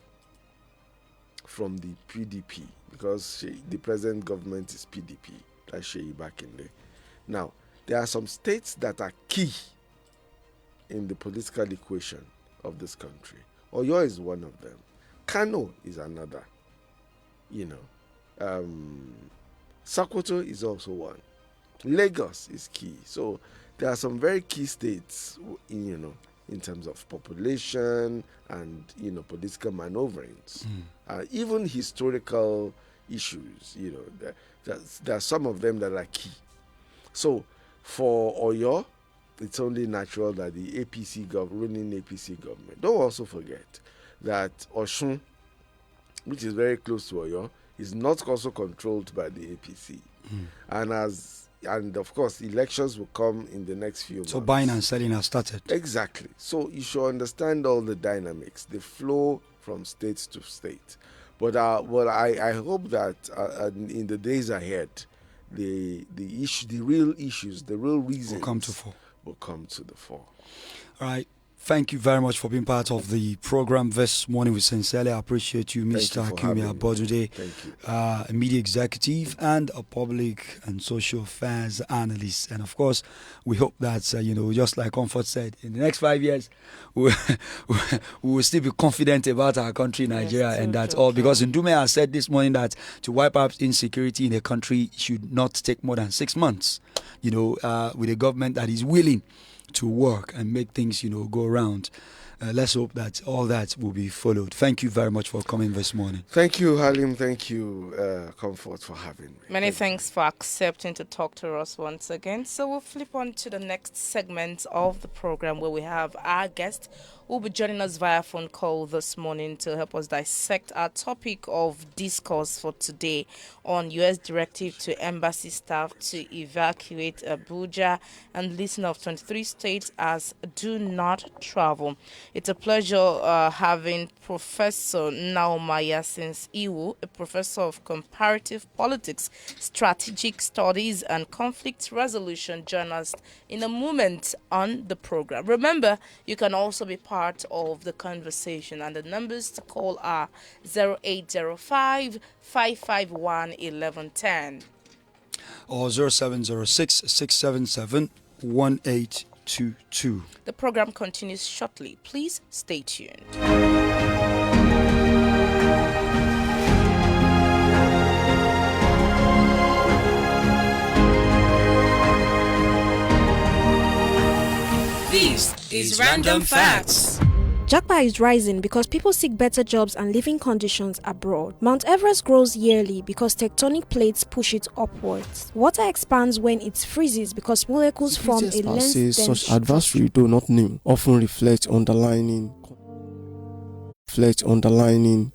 from the PDP because the present government is PDP. That's Sheyi back in there. Now, there are some states that are key in the political equation of this country. Oyo is one of them. Kano is another. Sokoto is also one. Lagos is key. So there are some very key states, in terms of population and, political maneuverings. Even historical issues, there are some of them that are key. So for Oyo, it's only natural that the ruling APC government. Don't also forget that Osun, which is very close to Oyo, is not also controlled by the APC. And of course, elections will come in the next few months. So buying and selling has started. Exactly. So you should understand all the dynamics, the flow from state to state. But I hope that in the days ahead, the real issues, the real reasons will come to the fore. All right. Thank you very much for being part of the program this morning. We sincerely appreciate you, Mr. Akure Abuja, a media executive and a public and social affairs analyst. And of course, we hope that, just like Comfort said, in the next 5 years, we will still be confident about our country, Nigeria, and that's all. Because Ndume has said this morning that to wipe out insecurity in a country should not take more than 6 months, with a government that is willing to work and make things, go around. Let's hope that all that will be followed. Thank you very much for coming this morning. Thank you, Halim. Thank you, Comfort, for having me. Many thanks for accepting to talk to us once again. So we'll flip on to the next segment of the program where we have our guest who will be joining us via phone call this morning to help us dissect our topic of discourse for today on U.S. directive to embassy staff to evacuate Abuja and listing of 23 states as do not travel. It's a pleasure having Professor Naoma Yasins Iwu, a professor of comparative politics, strategic studies, and conflict resolution, join us in a moment on the program. Remember, you can also be part of the conversation, and the numbers to call are 0805 551 1110 or 0706 677 1822. The program continues shortly. Please stay tuned. This is Random Facts. Japa is rising because people seek better jobs and living conditions abroad. Mount Everest grows yearly because tectonic plates push it upwards. Water expands when it freezes because molecules form a lens-dense such adversary, though not new, often reflect underlining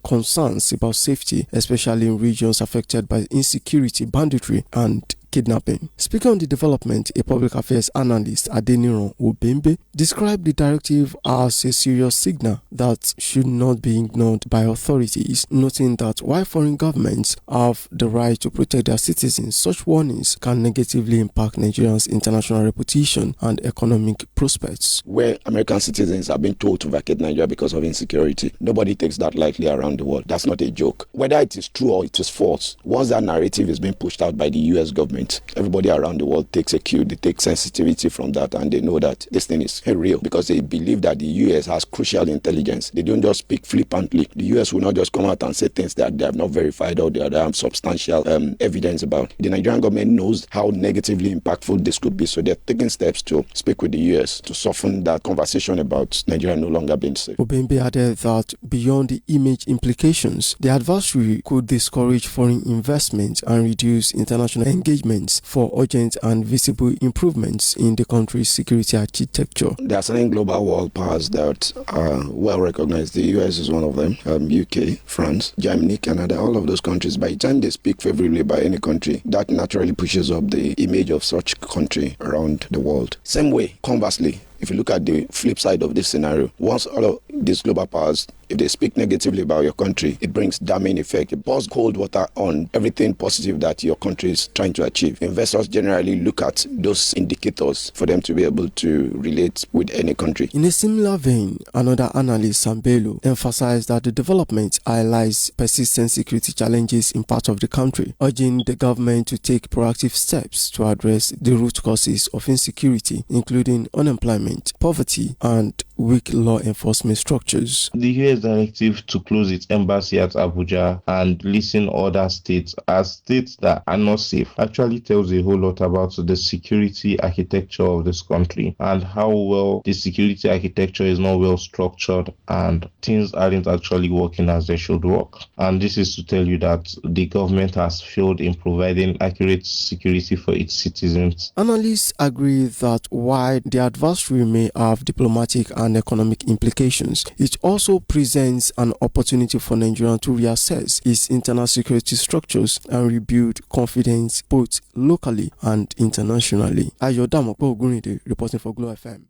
concerns about safety, especially in regions affected by insecurity, banditry, and kidnapping. Speaking on the development, a public affairs analyst, Adeniran Obembe, described the directive as a serious signal that should not be ignored by authorities, noting that while foreign governments have the right to protect their citizens, such warnings can negatively impact Nigeria's international reputation and economic prospects. Where American citizens have been told to vacate Nigeria because of insecurity, nobody takes that lightly around the world. That's not a joke. Whether it is true or it is false, once that narrative is being pushed out by the US government, everybody around the world takes a cue, they take sensitivity from that, and they know that this thing is real because they believe that the US has crucial intelligence. They don't just speak flippantly. The US will not just come out and say things that they have not verified or they have substantial evidence about. The Nigerian government knows how negatively impactful this could be, so they're taking steps to speak with the US to soften that conversation about Nigeria no longer being safe. Obembe added that beyond the image implications, the adversary could discourage foreign investment and reduce international engagement movements for urgent and visible improvements in the country's security architecture. There are certain global world powers that are well recognized. The US is one of them, UK, France, Germany, Canada, all of those countries. By the time they speak favorably about any country, that naturally pushes up the image of such country around the world. Same way, conversely, if you look at the flip side of this scenario, once all of these global powers, if they speak negatively about your country, it brings damning effect. It pours cold water on everything positive that your country is trying to achieve. Investors generally look at those indicators for them to be able to relate with any country. In a similar vein, another analyst, Sambelo, emphasized that the development highlights persistent security challenges in parts of the country, urging the government to take proactive steps to address the root causes of insecurity, including unemployment, poverty, and weak law enforcement structures. The US directive to close its embassy at Abuja and listing other states as states that are not safe actually tells a whole lot about the security architecture of this country and how well the security architecture is not well structured and things aren't actually working as they should work. And this is to tell you that the government has failed in providing accurate security for its citizens. Analysts agree that while the adversary may have diplomatic and economic implications, it also presents an opportunity for Nigeria to reassess its internal security structures and rebuild confidence both locally and internationally. Ayodamo Ogunrinde reporting for Glo FM.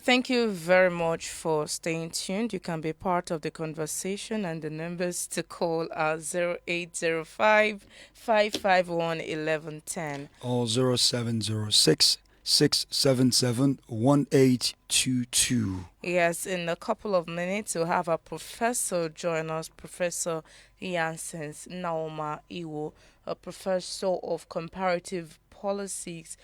Thank you very much for staying tuned. You can be part of the conversation, and the numbers to call are 0805 551 1110 or 0706 677 1822. Yes, in a couple of minutes, we'll have a professor join us, Professor Yansens Naoma Iwo, a professor of comparative politics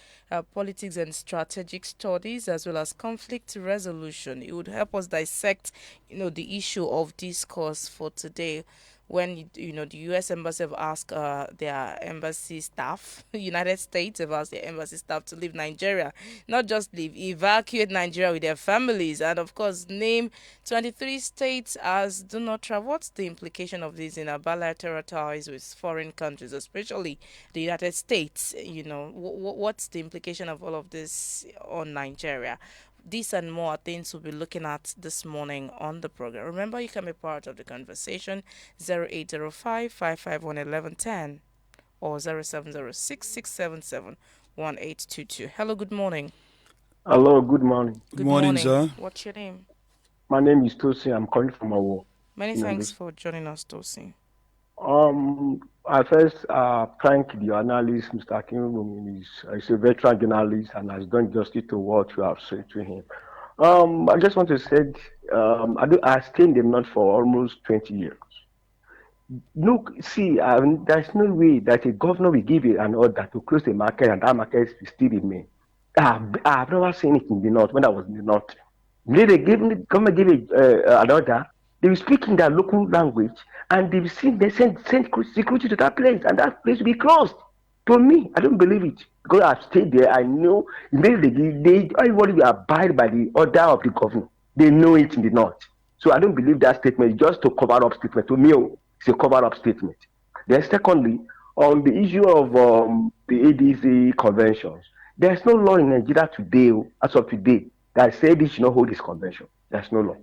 and strategic studies, as well as conflict resolution. It would help us dissect, the issue of discourse for today. When the U.S. embassy have asked their embassy staff, United States have asked their embassy staff to leave Nigeria, not just leave, evacuate Nigeria with their families, and of course name 23 states as do not travel. What's the implication of this in our bilateral ties with foreign countries, especially the United States? What's the implication of all of this on Nigeria? These and more things we'll be looking at this morning on the program. Remember, you can be part of the conversation, 0805 551 1110 or 0706 677 1822. Hello, good morning. Hello, good morning. Good morning, sir. What's your name? My name is Tosi. I'm calling from Awo. Many thanks for joining us, Tosi. I first thank the analyst, Mr. Akure. He's a veteran journalist and has done justice to what you have said to him. I just want to say, I stayed in the North for almost 20 years. Look, see, there's no way that a governor will give an order to close the market and that market will still remain. I've never seen it in the North when I was in the North. They government give an order. They will speak in their local language, and they send security to that place, and that place will be closed. To me, I don't believe it because I've stayed there. I know immediately everybody will abide by the order of the governor. They know it in the North, so I don't believe that statement just to cover up statement. To me, it's a cover up statement. Then, secondly, on the issue of the ADC conventions, There's no law in Nigeria today, as of today, that said they should not hold this convention. There's no law.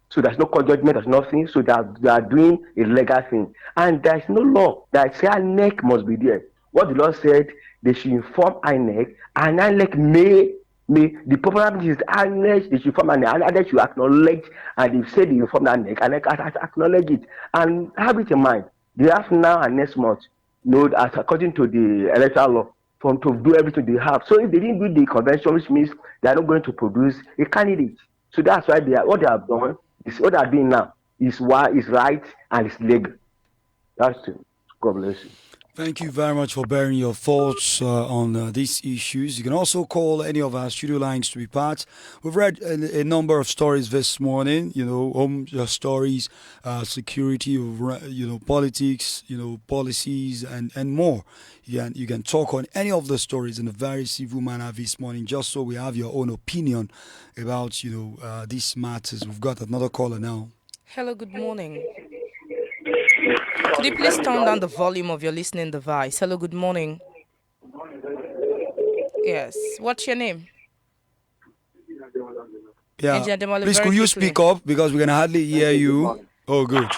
So there's no court judgment, there's nothing. So they are doing a legal thing. And there's no law that says INEC must be there. What the law said, they should inform INEC, and INEC may the popular is INEC, they should inform INEC, and INEC should acknowledge, and they say they inform INEC, and INEC acknowledge it. And have it in mind, they have now and next month, as according to the electoral law, to do everything they have. So if they didn't do the convention, which means they are not going to produce a candidate. So that's why what they have done is what they are doing now is right and it's legal. That's it. God bless you. Thank you very much for bearing your thoughts on these issues. You can also call any of our studio lines to be part. We've read a number of stories this morning, home stories, security, politics, policies, and more. You can talk on any of the stories in a very civil manner this morning, just so we have your own opinion about, these matters. We've got another caller now. Hello, good morning. Could you please turn down the volume of your listening device? Hello, good morning. Yes. What's your name? Yeah. Please, could you speak up because we can hardly hear you? Oh, good.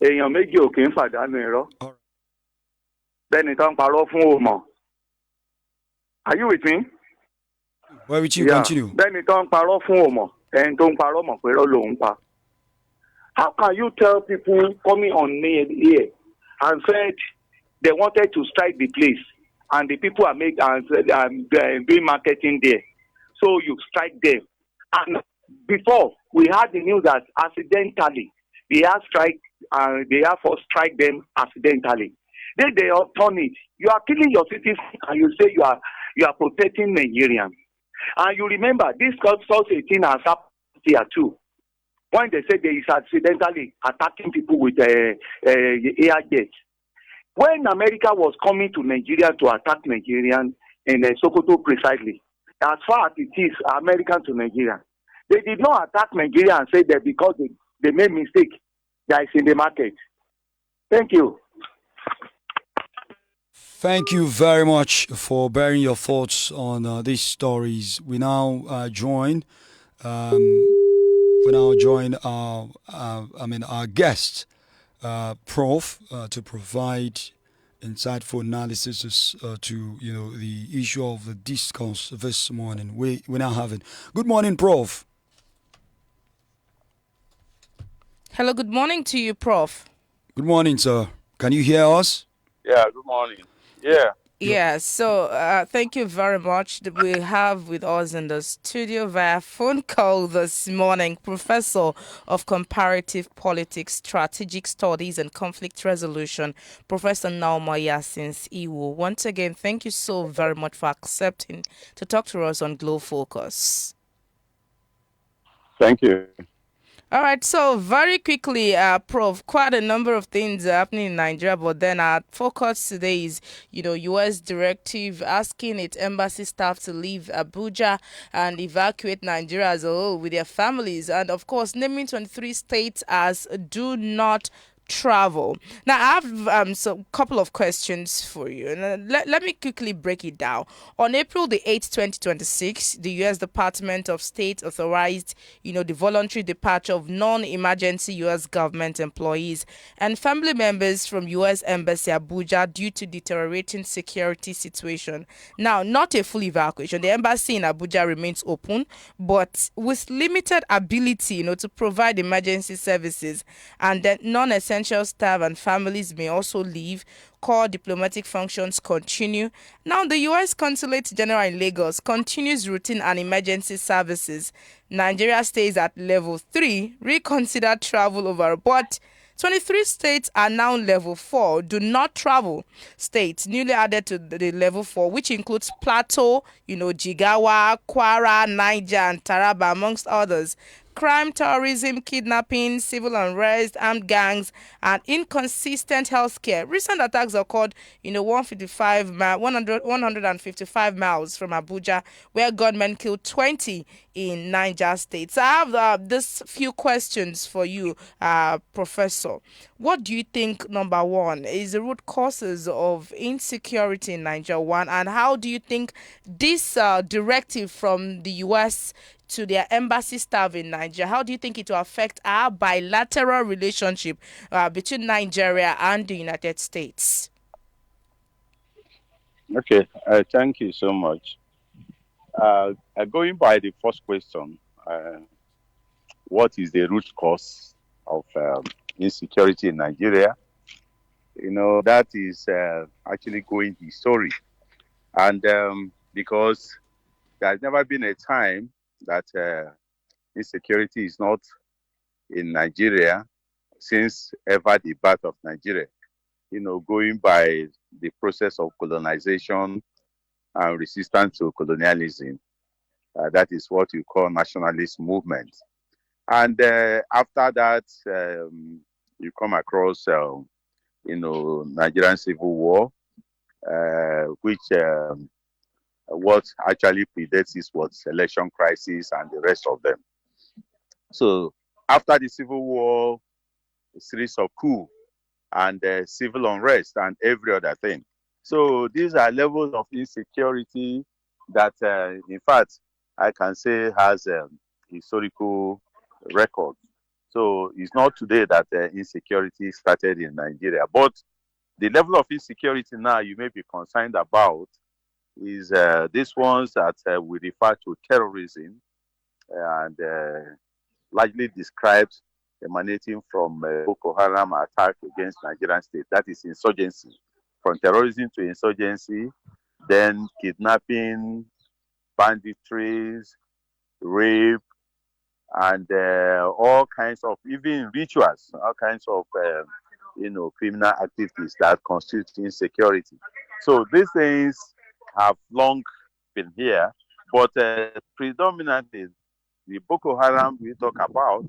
Èèyàn méjì ò kì í fàdánù irọ́. Bẹ́ẹ̀ni tó ń parọ́ fún òmò. Are you with me? Why would you continue? Bẹ́ẹ̀ni tó ń parọ́ fún òmò. Ẹni tó ń parọ́ mọ̀ pé irọ́ lòun pa. How can you tell people coming on here and said they wanted to strike the place and the people are doing marketing there? So you strike them. And before, we had the news that accidentally, they have strike them accidentally. Then they turn it. You are killing your citizens and you say you are protecting Nigerians. And you remember, this such a thing has happened here too. When they say they is accidentally attacking people with air jets. When America was coming to Nigeria to attack Nigerians in Sokoto precisely, as far as it is American to Nigeria, they did not attack Nigeria and say that because they made mistake that is in the market. Thank you. Thank you very much for bearing your thoughts on these stories. We now join our guest, Prof, to provide insightful analysis to the issue of the discourse this morning. We're now having. Good morning, Prof. Hello, good morning to you, Prof. Good morning, sir. Can you hear us? Yeah, good morning. Yeah. Yeah, so thank you very much. We have with us in the studio via phone call this morning Professor of Comparative Politics, Strategic Studies and Conflict Resolution, Professor Naoma Yasins Iwo. Once again, thank you so very much for accepting to talk to us on Glow Focus. Thank you. All right, so very quickly, Prof, quite a number of things are happening in Nigeria, but then our focus today is, U.S. directive asking its embassy staff to leave Abuja and evacuate Nigeria as a whole with their families, and of course, naming 23 states as do not travel. Now, I have a couple of questions for you. And let me quickly break it down. On April the 8th, 2026, the U.S. Department of State authorized, the voluntary departure of non-emergency U.S. government employees and family members from U.S. Embassy Abuja due to deteriorating security situation. Now, not a full evacuation. The embassy in Abuja remains open, but with limited ability, to provide emergency services, and then non-essential staff and families may also leave. Core diplomatic functions continue. Now, the U.S. Consulate General in Lagos continues routine and emergency services. Nigeria stays at level 3. Reconsider travel over. But 23 states are now level 4. Do not travel states newly added to the level 4, which includes Plateau, Jigawa, Kwara, Niger, and Taraba, amongst others. crime, terrorism, kidnapping, civil unrest, armed gangs, and inconsistent healthcare. Recent attacks occurred, 155 miles from Abuja, where gunmen killed 20 in Niger State. So I have this few questions for you, Professor. What do you think, number one, is the root causes of insecurity in Nigeria? One, and how do you think this directive from the U.S. to their embassy staff in Nigeria, how do you think it will affect our bilateral relationship between Nigeria and the United States? Okay, thank you so much. Going by the first question, what is the root cause of insecurity in Nigeria? That is actually going historic. And because there's never been a time that insecurity is not in Nigeria since ever the birth of Nigeria. Going by the process of colonization and resistance to colonialism. That is what you call nationalist movement. And after that, you come across, Nigerian Civil War, which what actually predates is what election crisis and the rest of them. So after the Civil War, a series of coup and civil unrest and every other thing. So these are levels of insecurity that, in fact, I can say has a historical record. So it's not today that insecurity started in Nigeria, but the level of insecurity now you may be concerned about is these ones that we refer to terrorism and largely described emanating from Boko Haram attack against Nigerian state. That is insurgency. From terrorism to insurgency, then kidnapping, banditries, rape, and all kinds of, even rituals, all kinds of, criminal activities that constitute insecurity. So these things have long been here, but predominantly the Boko Haram we talk about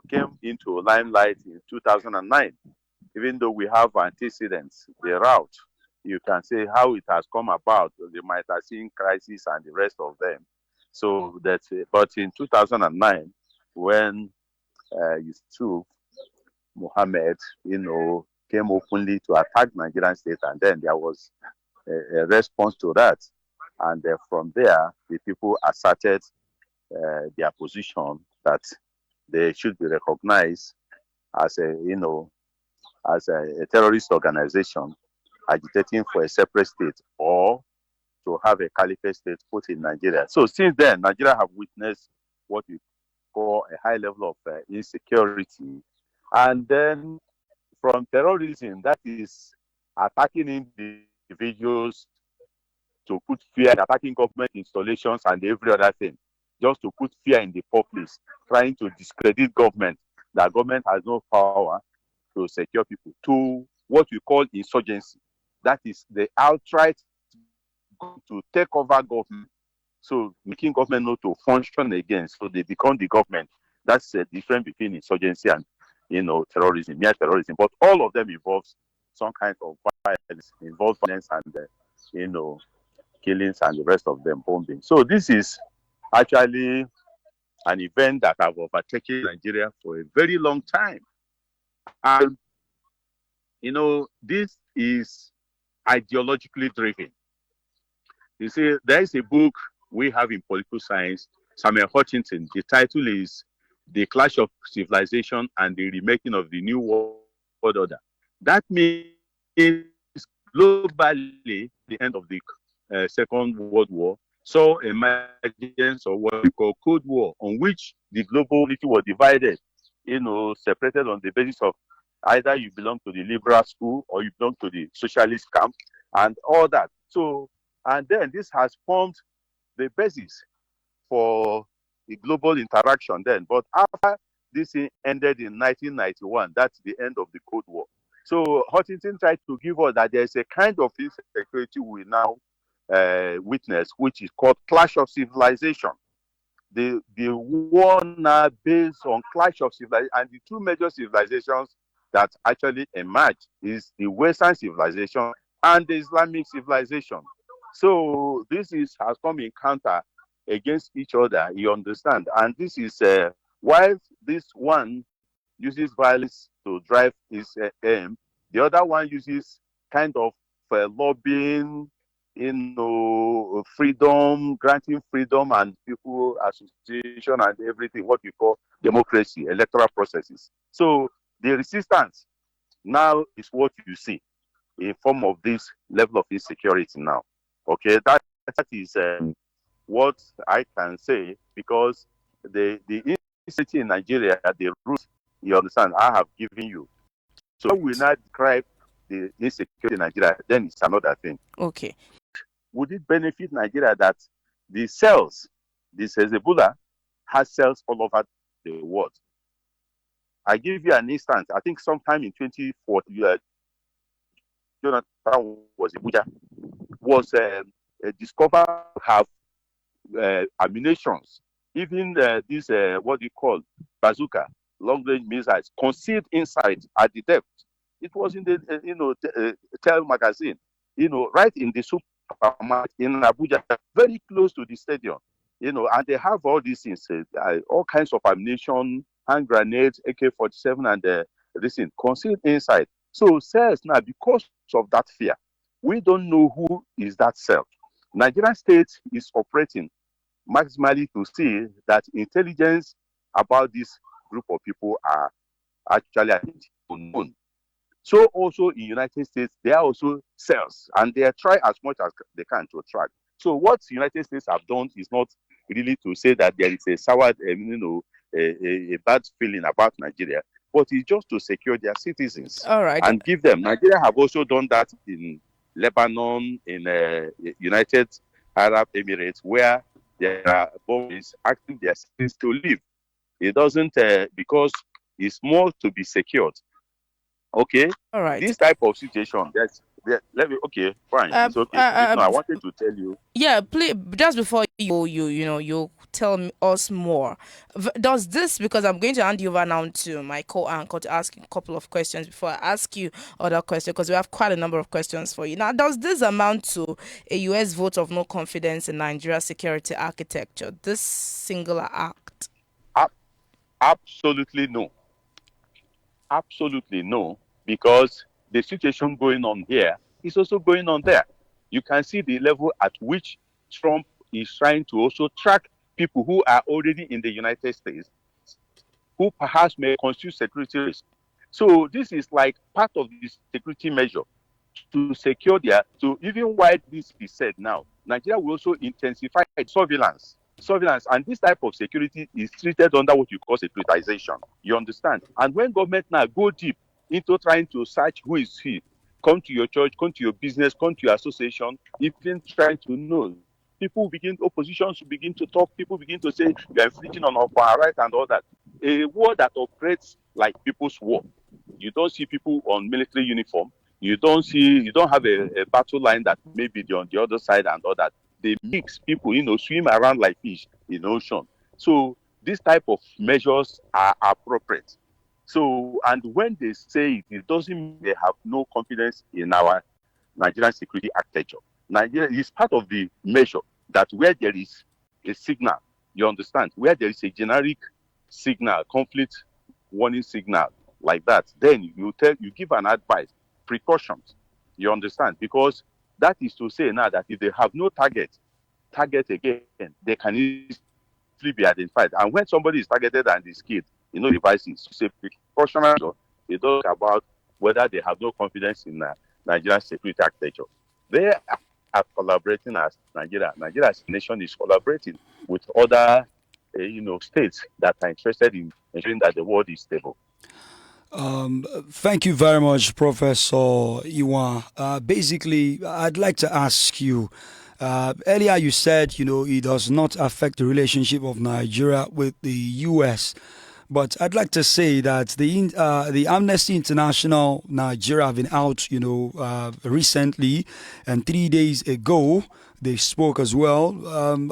came into limelight in 2009. Even though we have antecedents, the route, you can say how it has come about, the Mitre crisis and the rest of them. So that's it. But in 2009, when Yusuf Mohammed, came openly to attack Nigerian state, and then there was a response to that. And from there, the people asserted their position that they should be recognized as a terrorist organization agitating for a separate state or to have a caliphate state put in Nigeria. So since then, Nigeria have witnessed what we call a high level of insecurity. And then from terrorism, that is attacking individuals to put fear, attacking government installations and every other thing, just to put fear in the populace, trying to discredit government, that government has no power to secure people, to what we call insurgency. That is the outright to take over government, so making government not to function again, so they become the government. That's the difference between insurgency and terrorism, mere terrorism. But all of them involves some kind of violence, involves violence and killings and the rest of them, bombing. So this is actually an event that have overtaken Nigeria for a very long time. And this is ideologically driven. You see, there is a book we have in political science, Samuel Hutchinson. The title is The Clash of Civilization and the Remaking of the New World Order. That means globally, the end of the Second World War saw emergence of what we call Cold War, on which the global community was divided, separated on the basis of either you belong to the liberal school or you belong to the socialist camp and all that. So, and then this has formed the basis for the global interaction then. But after this ended in 1991, that's the end of the Cold War. So Huntington tried to give us that there's a kind of insecurity we now witness, which is called clash of civilization. the war now based on clash of civilization, and the two major civilizations that actually emerge is the Western civilization and the Islamic civilization. So this has come in counter against each other, you understand. And this is while this one uses violence to drive his aim, the other one uses kind of lobbying, freedom, granting freedom and people association and everything, what we call democracy, electoral processes. So the resistance now is what you see in form of this level of insecurity now. Okay, that is what I can say, because the insecurity in Nigeria, the root, you understand, I have given you. So we now describe the insecurity in Nigeria, then it's another thing. Okay. Would it benefit Nigeria that the cells, this Hezbollah, has cells all over the world? I give you an instance. I think sometime in 2014, Jonathan was Abuja, was discovered to have ammunitions, even this what do you call bazooka, long-range missiles, concealed inside at the depth. It was in the Tel magazine, right in the supermarket in Abuja, very close to the stadium, and they have all these things, all kinds of ammunition, hand grenades, AK-47, and this thing concealed inside. So cells now, because of that fear, we don't know who is that cell. Nigerian state is operating maximally to see that intelligence about this group of people are actually unknown. So also in United States, there are also cells, and they try as much as they can to track. So what the United States have done is not really to say that there is a sour, a bad feeling about Nigeria, but it's just to secure their citizens. All right. And give them. Nigeria have also done that in Lebanon, in United Arab Emirates, where there are boys asking their citizens to leave. It doesn't, because it's more to be secured. Okay. All right. This type of situation, let me. Okay, fine. It's okay. I wanted to tell you. Yeah, please. Just before you tell us more. Does this, because I'm going to hand you over now to my co-anchor to ask you a couple of questions before I ask you other questions, because we have quite a number of questions for you. Now, does this amount to a U.S. vote of no confidence in Nigeria's security architecture? This singular act. Absolutely no. Absolutely no. Because the situation going on here is also going on there. You can see the level at which Trump is trying to also track people who are already in the United States, who perhaps may constitute security risk. So this is like part of the security measure to secure so even while this is said now, Nigeria will also intensify surveillance, and this type of security is treated under what you call securitization. You understand? And when government now go deep into trying to search who is he, come to your church, come to your business, come to your association, even trying to know, oppositions begin to talk, people begin to say you are infringing on our right and all that. A war that operates like people's war. You don't see people on military uniform. You don't have a battle line that may be on the other side and all that. They mix people, swim around like fish in the ocean. So this type of measures are appropriate. So, and when they say it doesn't mean they have no confidence in our Nigerian security architecture. Nigeria is part of the measure that where there is a signal, you understand, where there is a generic signal, conflict warning signal like that, then you give an advice, precautions, you understand, because that is to say now that if they have no target again, they can easily be identified. And when somebody is targeted and is killed, devices, it's a precautionary. They talk about whether they have no confidence in Nigerian security architecture. They are collaborating as Nigeria. Nigeria as a nation is collaborating with other, states that are interested in ensuring that the world is stable. Thank you very much, Professor Iwan. Basically, I'd like to ask you, earlier you said, it does not affect the relationship of Nigeria with the U.S., but I'd like to say that the Amnesty International Nigeria have been out, recently, and 3 days ago, they spoke as well.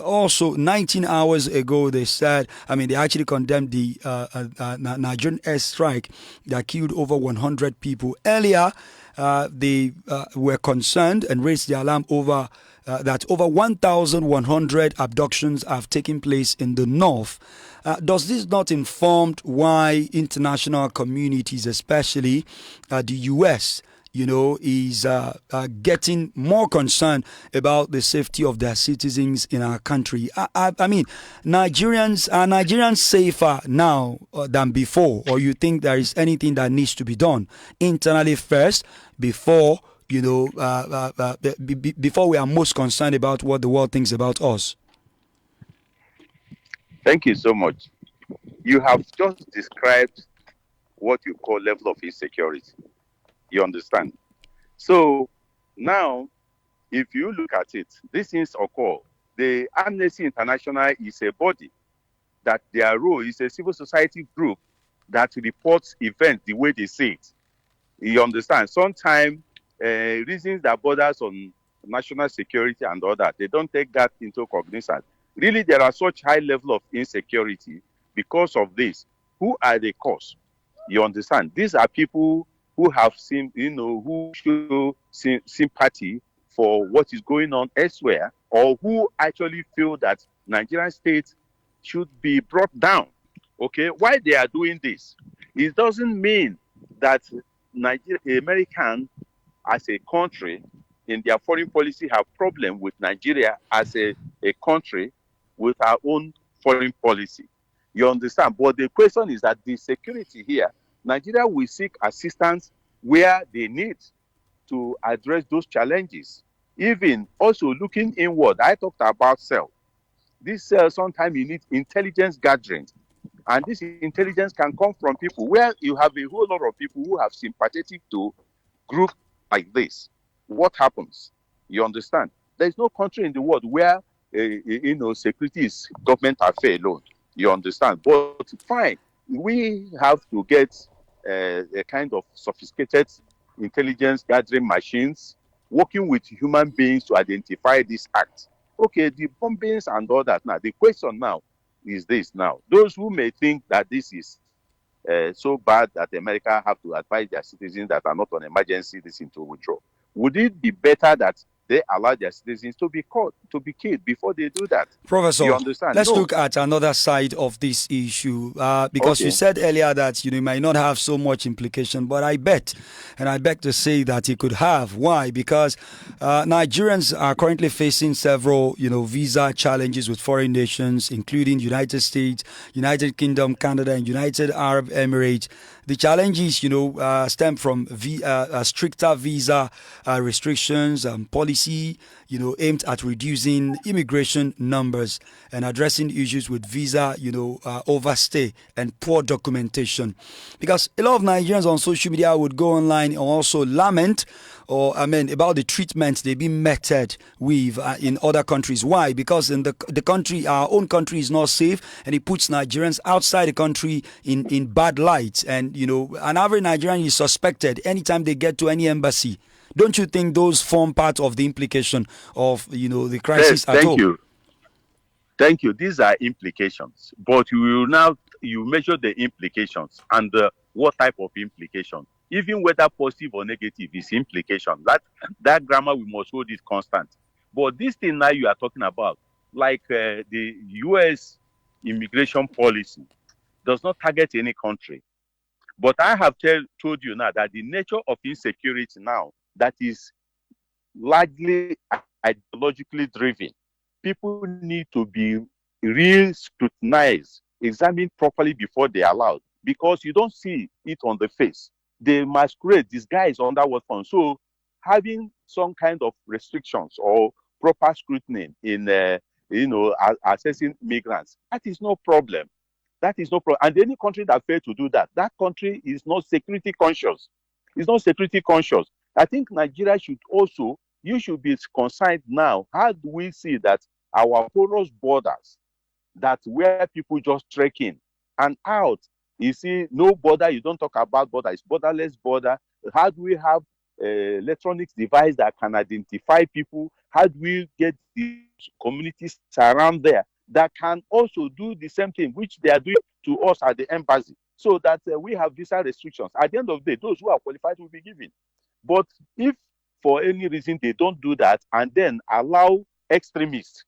Also, 19 hours ago, they said, they actually condemned the Nigerian airstrike that killed over 100 people. Earlier, they were concerned and raised the alarm over that over 1,100 abductions have taken place in the north. Does this not inform why international communities, especially the U.S., is getting more concerned about the safety of their citizens in our country? Nigerians safer now than before, or you think there is anything that needs to be done internally first before before we are most concerned about what the world thinks about us? Thank you so much. You have just described what you call level of insecurity. You understand? So now, if you look at it, these things occur. The Amnesty International is a body that their role is a civil society group that reports events the way they see it. You understand? Sometimes reasons that borders on national security and all that, they don't take that into cognizance. Really, there are such high level of insecurity because of this. Who are the cause? You understand? These are people who have seen, who show sympathy for what is going on elsewhere, or who actually feel that Nigerian state should be brought down. Okay, why they are doing this? It doesn't mean that American as a country in their foreign policy have problem with Nigeria as a country with our own foreign policy. You understand? But the question is that the security here, Nigeria will seek assistance where they need to address those challenges. Even also looking inward, I talked about cell. This cell, sometimes you need intelligence gathering. And this intelligence can come from people where you have a whole lot of people who have sympathetic to group like this. What happens? You understand? There is no country in the world where security is government affair alone. You understand? But fine, we have to get a kind of sophisticated intelligence gathering machines working with human beings to identify this act. Okay, the bombings and all that. Now, the question now is this now. Those who may think that this is so bad that America have to advise their citizens that are not on emergency this to withdraw. Would it be better that they allow their citizens to be caught, to be killed before they do that? Professor, you understand? let's look at another side of this issue because you said earlier that it might not have so much implication, but I bet, and I beg to say that it could have. Why? Because Nigerians are currently facing several, visa challenges with foreign nations, including United States, United Kingdom, Canada, and United Arab Emirates. The challenges, stem from stricter visa restrictions and policy, aimed at reducing immigration numbers and addressing issues with visa, overstay and poor documentation. Because a lot of Nigerians on social media would go online and also lament about the treatment they've been meted with in other countries. Why? Because in the country, our own country is not safe, and it puts Nigerians outside the country in bad light. And, an average Nigerian is suspected anytime they get to any embassy. Don't you think those form part of the implication of, the crisis at home? Thank you. These are implications. But you measure the implications and what type of implication. Even whether positive or negative is implication. That grammar, we must hold it constant. But this thing now you are talking about, like the U.S. immigration policy, does not target any country. But I have told you now that the nature of insecurity now, that is largely ideologically driven. People need to be real scrutinized, examined properly before they are allowed, because you don't see it on the face. They masquerade, disguise under what form. So having some kind of restrictions or proper scrutiny in assessing migrants, that is no problem. That is no problem. And any country that fails to do that, that country is not security conscious. It's not security conscious. I think Nigeria should also, you should be concerned now. How do we see that our porous borders, that where people just trek in and out, you see, no border, you don't talk about border, it's borderless border. How do we have electronics device that can identify people, How do we get the communities around there that can also do the same thing which they are doing to us at the embassy, so that we have visa restrictions? At the end of the day, those who are qualified will be given. But if for any reason they don't do that and then allow extremists,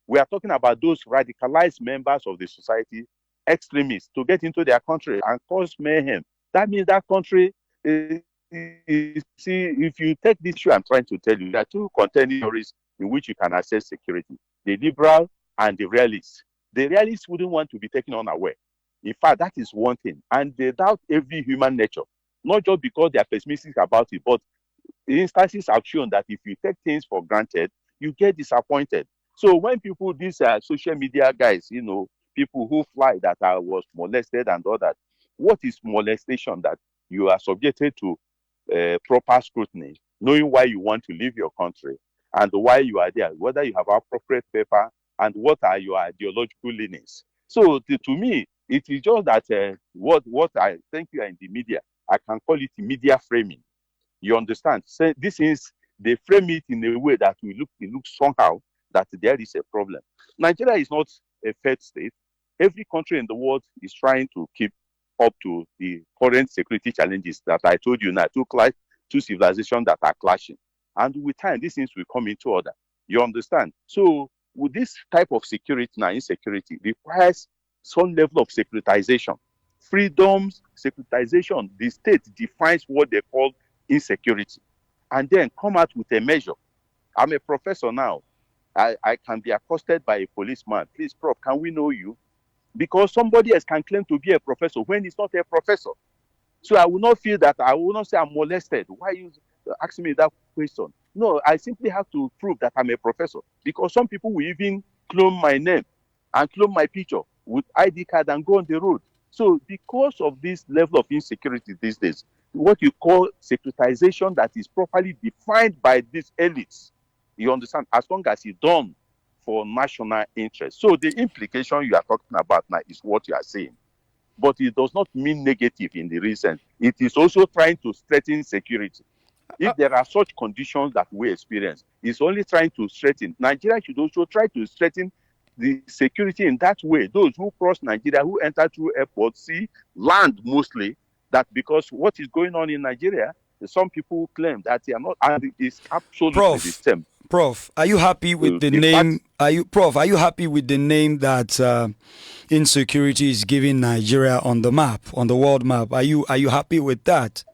we are talking about those radicalized members of the society, extremists, to get into their country and cause mayhem, that means that country see, if you take this issue I'm trying to tell you, there are two contending theories in which you can assess security: the liberal and the realist. The realists wouldn't want to be taken unaware. In fact, that is one thing. And they doubt every human nature, not just because they are pessimistic about it, but instances have shown that if you take things for granted, you get disappointed. So when people, these social media guys, people who fly that I was molested and all that, what is molestation? That you are subjected to proper scrutiny, knowing why you want to leave your country and why you are there, whether you have appropriate paper, and what are your ideological leanings. So to me, it is just that what I think you are in the media, I can call it media framing. You understand? So this is, they frame it in a way that it looks somehow that there is a problem. Nigeria is not a third state. Every country in the world is trying to keep up to the current security challenges that I told you now, two civilizations that are clashing. And with time, these things will come into order. You understand? So with this type of security now, insecurity requires some level of securitization. Freedoms, securitization, the state defines what they call insecurity and then come out with a measure. I'm a professor now. I can be accosted by a policeman. Please, Prof, can we know you? Because somebody else can claim to be a professor when he's not a professor. So I will not feel that, I will not say I'm molested. Why are you asking me that question? No, I simply have to prove that I'm a professor, because some people will even clone my name and clone my picture with ID card and go on the road. So because of this level of insecurity these days, what you call securitization that is properly defined by these elites, you understand, as long as it's done for national interest. So the implication you are talking about now is what you are saying. But it does not mean negative in the reason. It is also trying to strengthen security. If there are such conditions that we experience, it's only trying to strengthen. Nigeria should also try to strengthen the security in that way. Those who cross Nigeria, who enter through airport, sea, land mostly, that because what is going on in Nigeria, some people claim that they are not, and it's absolutely the same. Prof, are you happy with the name? Are you happy with the name that insecurity is giving Nigeria on the map, on the world map? Are you happy with that?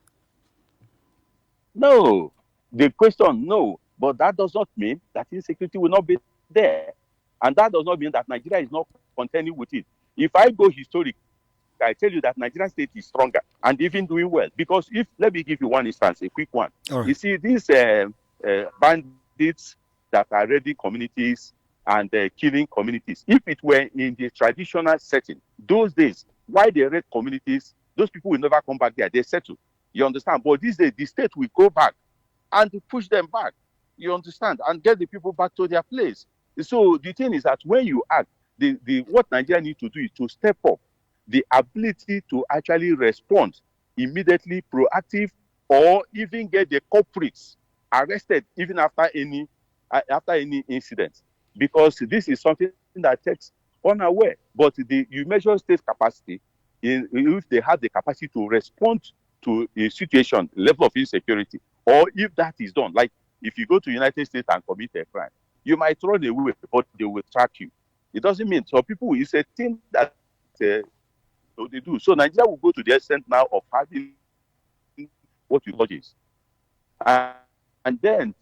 No. The question, no. But that does not mean that insecurity will not be there. And that does not mean that Nigeria is not contending with it. If I go historic, I tell you that Nigerian state is stronger and even doing well. Because let me give you one instance, a quick one. All right. You see, these bandits that are raiding communities and killing communities, if it were in the traditional setting, those days, why they raid communities, those people will never come back there. They settle. You understand? But these days, the state will go back and push them back. You understand? And get the people back to their place. So the thing is that when you act, what Nigeria needs to do is to step up the ability to actually respond immediately, proactive, or even get the culprits arrested even after any incident, because this is something that takes unaware. But you measure state capacity if they have the capacity to respond to a situation, level of insecurity, or if that is done. Like if you go to the United States and commit a crime, you might run away, but they will track you. It doesn't mean, so people, it's a thing that they do. So Nigeria will go to the extent now of having what we call this. And then,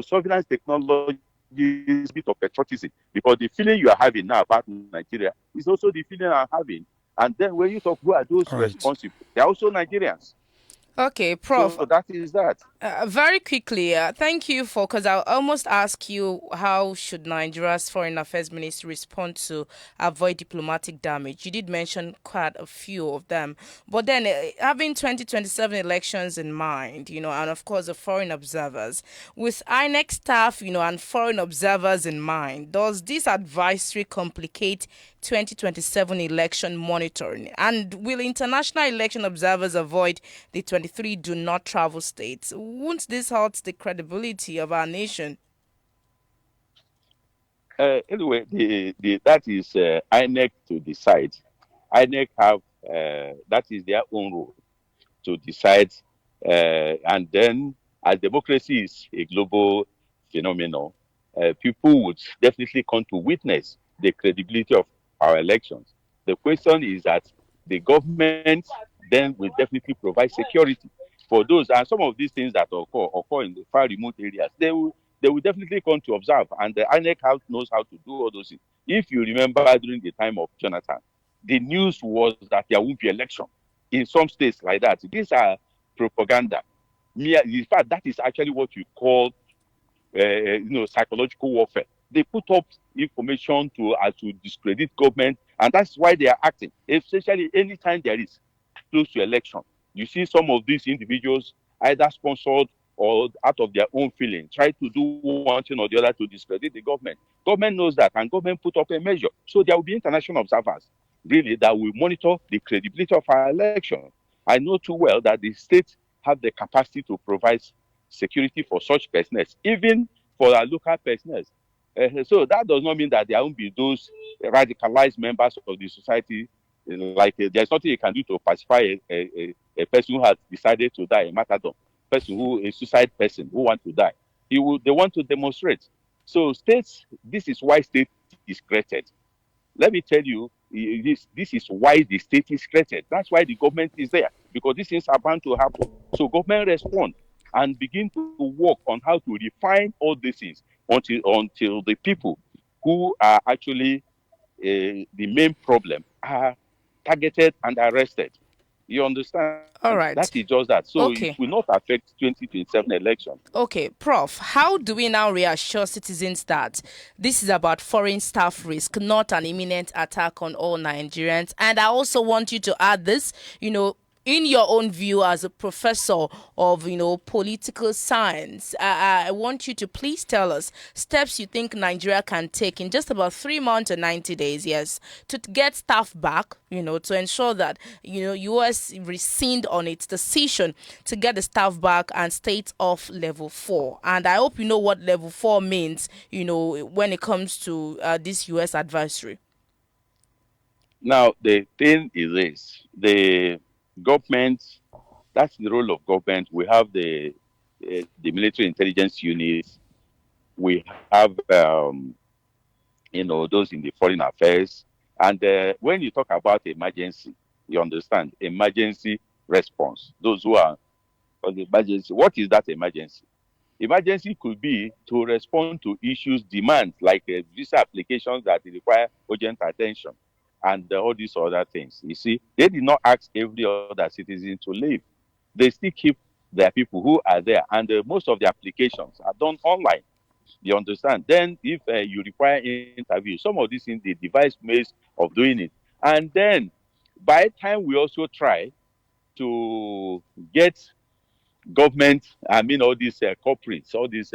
surveillance technology is a bit of patriotism, because the feeling you are having now about Nigeria is also the feeling I'm having. And then when you talk, who are those responsible? They're also Nigerians. Okay, Prof. So that is that. Very quickly, thank you because I'll almost ask you, how should Nigeria's Foreign Affairs Ministry respond to avoid diplomatic damage? You did mention quite a few of them. But then having 2027 elections in mind, and of course the foreign observers, with INEC staff, and foreign observers in mind, does this advisory complicate 2027 election monitoring? And will international election observers avoid the 23 do not travel states? Won't this hurt the credibility of our nation? Anyway, that is INEC to decide. INEC have that is their own role to decide, and then as democracy is a global phenomenon, people would definitely come to witness the credibility of our elections. The question is that the government then will definitely provide security for those, and some of these things that occur in the far remote areas. They will definitely come to observe, and the INEC knows how to do all those things. If you remember during the time of Jonathan, the news was that there won't be election in some states like that. These are propaganda. In fact, that is actually what you call, psychological warfare. They put up information to discredit government, and that's why they are acting. Especially anytime there is close to election, you see some of these individuals either sponsored or out of their own feeling try to do one thing or the other to discredit the government. Government knows that, and government put up a measure. So there will be international observers really that will monitor the credibility of our election. I know too well that the states have the capacity to provide security for such personnel, even for our local personnel. So that does not mean that there won't be those radicalized members of the society. Like there's nothing you can do to pacify a person who has decided to die, a martyrdom, person who a suicide person who wants to die. They want to demonstrate. So states, this is why state is created. Let me tell you, this is why the state is created. That's why the government is there, because these things are bound to happen. So government respond and begin to work on how to refine all these things until the people who are actually the main problem are targeted and arrested. You understand? All That is right. just that. So it will Okay. not affect 2027 election. Okay, Prof, how do we now reassure citizens that this is about foreign staff risk, not an imminent attack on all Nigerians? And I also want you to add this, in your own view as a professor of, political science, I want you to please tell us steps you think Nigeria can take in just about 3 months or 90 days, yes, to get staff back, to ensure that, US rescind on its decision to get the staff back and state off level 4. And I hope you know what level 4 means, when it comes to this US advisory. Now, the thing is this: the government, that's the role of government. We have the military intelligence units. We have, those in the foreign affairs. And when you talk about emergency, you understand emergency response. Those who are on the emergency, what is that emergency? Emergency could be to respond to issues, demands like visa applications that require urgent attention and all these other things. You see, they did not ask every other citizen to leave. They still keep their people who are there, and most of the applications are done online. You understand? Then, if you require interview, some of these things they devise ways of doing it, and then by the time we also try to get government, I mean, all these corporates, all these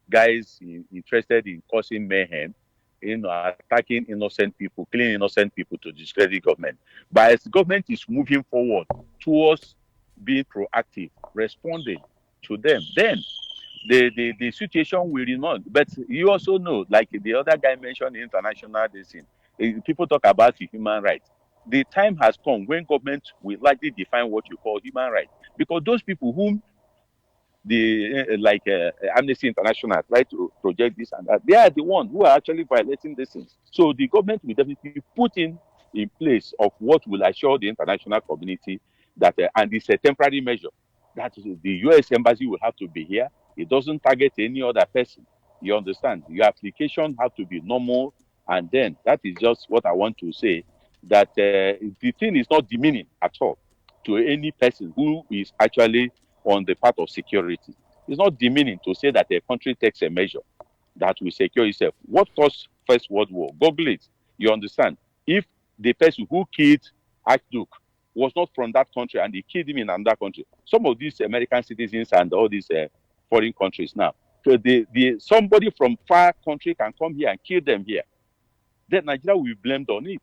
guys interested in causing mayhem, attacking innocent people, killing innocent people to discredit government. But as government is moving forward towards being proactive, responding to them, then the situation will remain. But you also know, like the other guy mentioned, international this thing, people talk about the human rights. The time has come when government will likely define what you call human rights, because those people whom Amnesty International try to project this and that, they are the ones who are actually violating these things. So the government will definitely put in place of what will assure the international community that, and it's a temporary measure, that the US embassy will have to be here. It doesn't target any other person. You understand? Your application have to be normal, and then that is just what I want to say, that the thing is not demeaning at all to any person who is actually on the part of security. It's not demeaning to say that a country takes a measure that will secure itself. What caused First World War? Google it. You understand? If the person who killed Archduke was not from that country and they killed him in another country, some of these American citizens and all these foreign countries now, so somebody from far country can come here and kill them here. Then Nigeria will be blamed on it.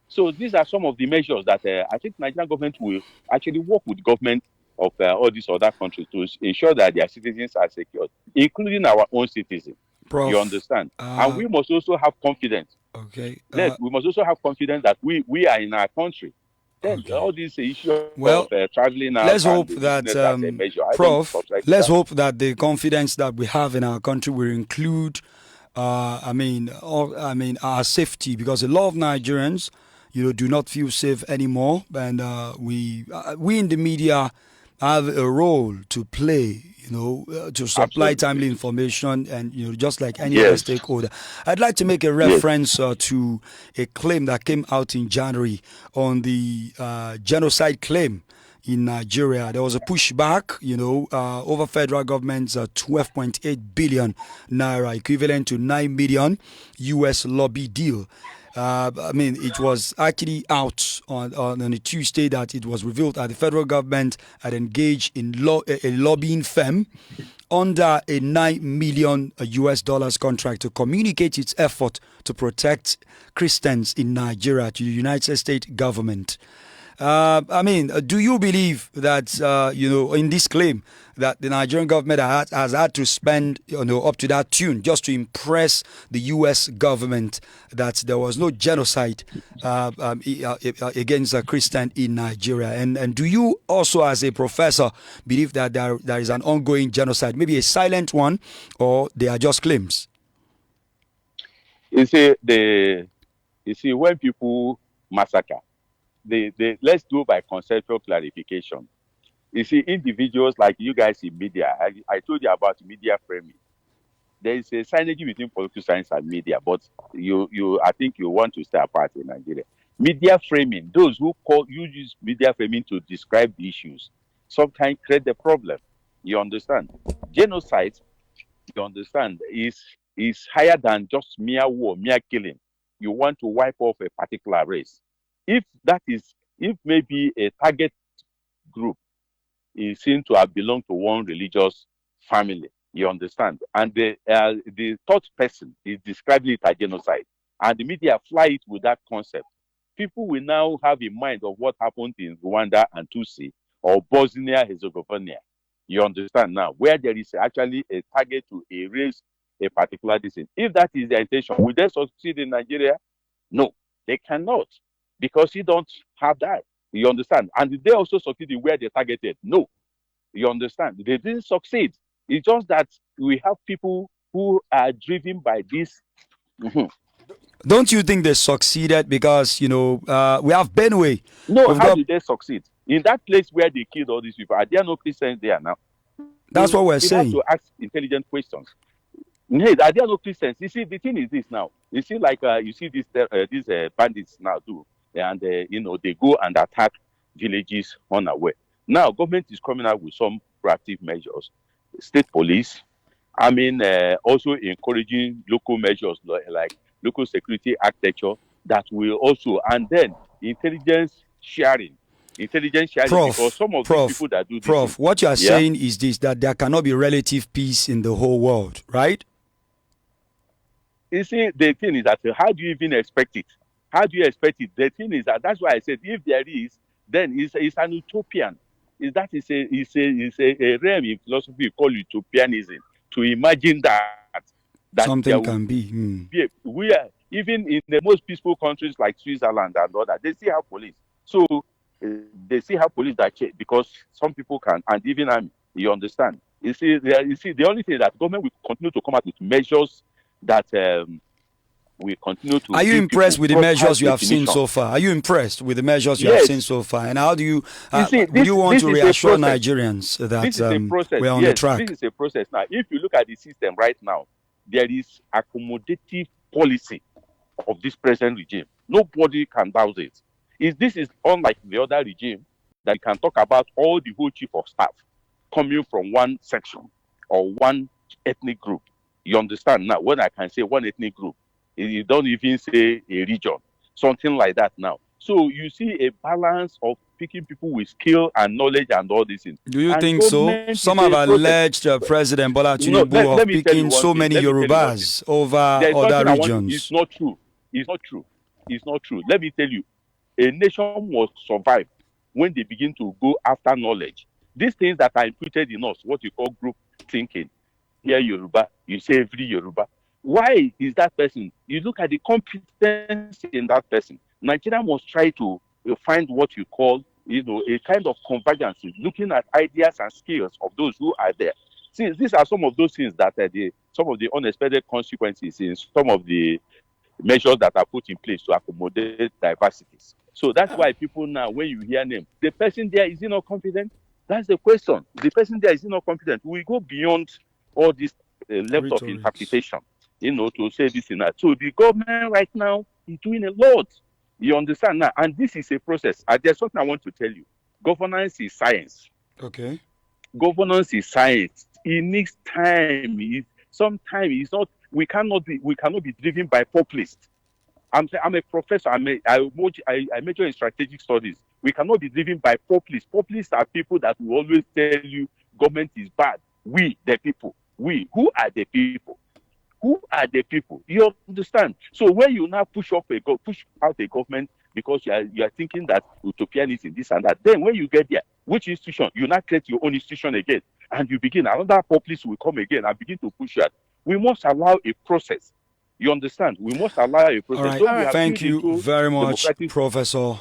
So these are some of the measures that I think Nigerian government will actually work with government of all these other countries to ensure that their citizens are secured, including our own citizens. You Prof. understand? And we must also have confidence. Okay. We must also have confidence that we are in our country. Then Okay. all this issue of Well, traveling out let's and hope the that, business as a measure, I don't Prof, subscribe to let's that. hope that the confidence that we have in our country will include, our safety, because a lot of Nigerians, do not feel safe anymore, and we in the media have a role to play, to supply timely Absolutely. information, and just like any other Yes. stakeholder. I'd like to make a Yes. reference to a claim that came out in January on the genocide claim in Nigeria. There was a pushback, over federal government's 12.8 billion naira, equivalent to 9 million US lobby deal. It was actually out on a Tuesday that it was revealed that the federal government had engaged in a lobbying firm under a 9 million US dollars contract to communicate its effort to protect Christians in Nigeria to the United States government. Do you believe that, in this claim that the Nigerian government has had to spend, up to that tune just to impress the U.S. government that there was no genocide against a Christian in Nigeria? And do you also, as a professor, believe that there is an ongoing genocide, maybe a silent one, or they are just claims? You see, when people massacre, let's do by conceptual clarification. You see, individuals like you guys in media, I told you about media framing. There is a synergy between political science and media, but I think you want to stay apart in Nigeria. Media framing, those who use media framing to describe the issues, sometimes create the problem. You understand? Genocide, you understand, is higher than just mere war, mere killing. You want to wipe off a particular race. If maybe a target group is seen to have belonged to one religious family, you understand, and the third person is describing it as genocide, and the media fly it with that concept, people will now have in mind of what happened in Rwanda and Tutsi or Bosnia Herzegovina. You understand now, where there is actually a target to erase a particular disease. If that is their intention, will they succeed in Nigeria? No, they cannot, because you don't have that. You understand? And did they also succeed in where they targeted? No. You understand? They didn't succeed. It's just that we have people who are driven by this. Don't you think they succeeded? Because, we have Benway. No, how did they succeed? In that place where they killed all these people, are there no Christians there now? That's what we're saying. We have to ask intelligent questions. Hey, are there no Christians? You see, the thing is this now. You see, like you see these bandits now do, and they go and attack villages unaware. Now, government is coming out with some proactive measures. State police, also encouraging local measures like local security architecture that will also, and then intelligence sharing. Because some of these people that do this. Prof, what you are saying is this, that there cannot be relative peace in the whole world, right? You see, the thing is that how do you even expect it? How do you expect it? The thing is that's why I said if there is, then it's an utopian. Is a realm in philosophy called utopianism, to imagine that something can be. We are even in the most peaceful countries like Switzerland and all that, they still have police. So they still have police that check, because some people can, and even army. You understand? You see, the only thing that government will continue to come out with measures that we continue to. Are you impressed with the measures you have seen so far? Are you impressed with the measures you have seen so far? And how do you? Would you want to reassure Nigerians that we're on the track? This is a process now. If you look at the system right now, there is accommodative policy of this present regime. Nobody can doubt it. This is unlike the other regime that can talk about all the whole chief of staff coming from one section or one ethnic group. You understand now? When I can say one ethnic group, you don't even say a region, something like that now. So you see a balance of picking people with skill and knowledge and all these things. Do you think so? Some have alleged President Bola Tinubu of picking so many Yorubas over other regions. It's not true. It's not true. It's not true. Let me tell you, a nation must survive when they begin to go after knowledge. These things that are imputed in us, what you call group thinking. Here Yoruba, you say every Yoruba. Why is that person? You look at the competence in that person. Nigeria must try to find what you call, a kind of convergence, looking at ideas and skills of those who are there. See, these are some of those things that some of the unexpected consequences in some of the measures that are put in place to accommodate diversities. So that's why people now, when you hear name, the person there, is he not confident? That's the question. The person there, is he not confident? We go beyond all this level of Rhetorics. interpretation, to say this and that. So the government right now is doing a lot. You understand now? And this is a process. There's something I want to tell you. Governance is science. Okay. Governance is science. It needs time. Sometimes it's not. We cannot be driven by populists. I'm a professor. I major in strategic studies. We cannot be driven by populists. Populists are people that will always tell you government is bad. We, the people. Who are the people? Who are the people? You understand? So when you now push out a government because you are thinking that utopianism, this and that, then when you get there, which institution? You now create your own institution again, and you begin, another populist will come again and begin to push that. We must allow a process. You understand? We must allow a process. All right. So we have Thank built you into very much, democratic. Professor.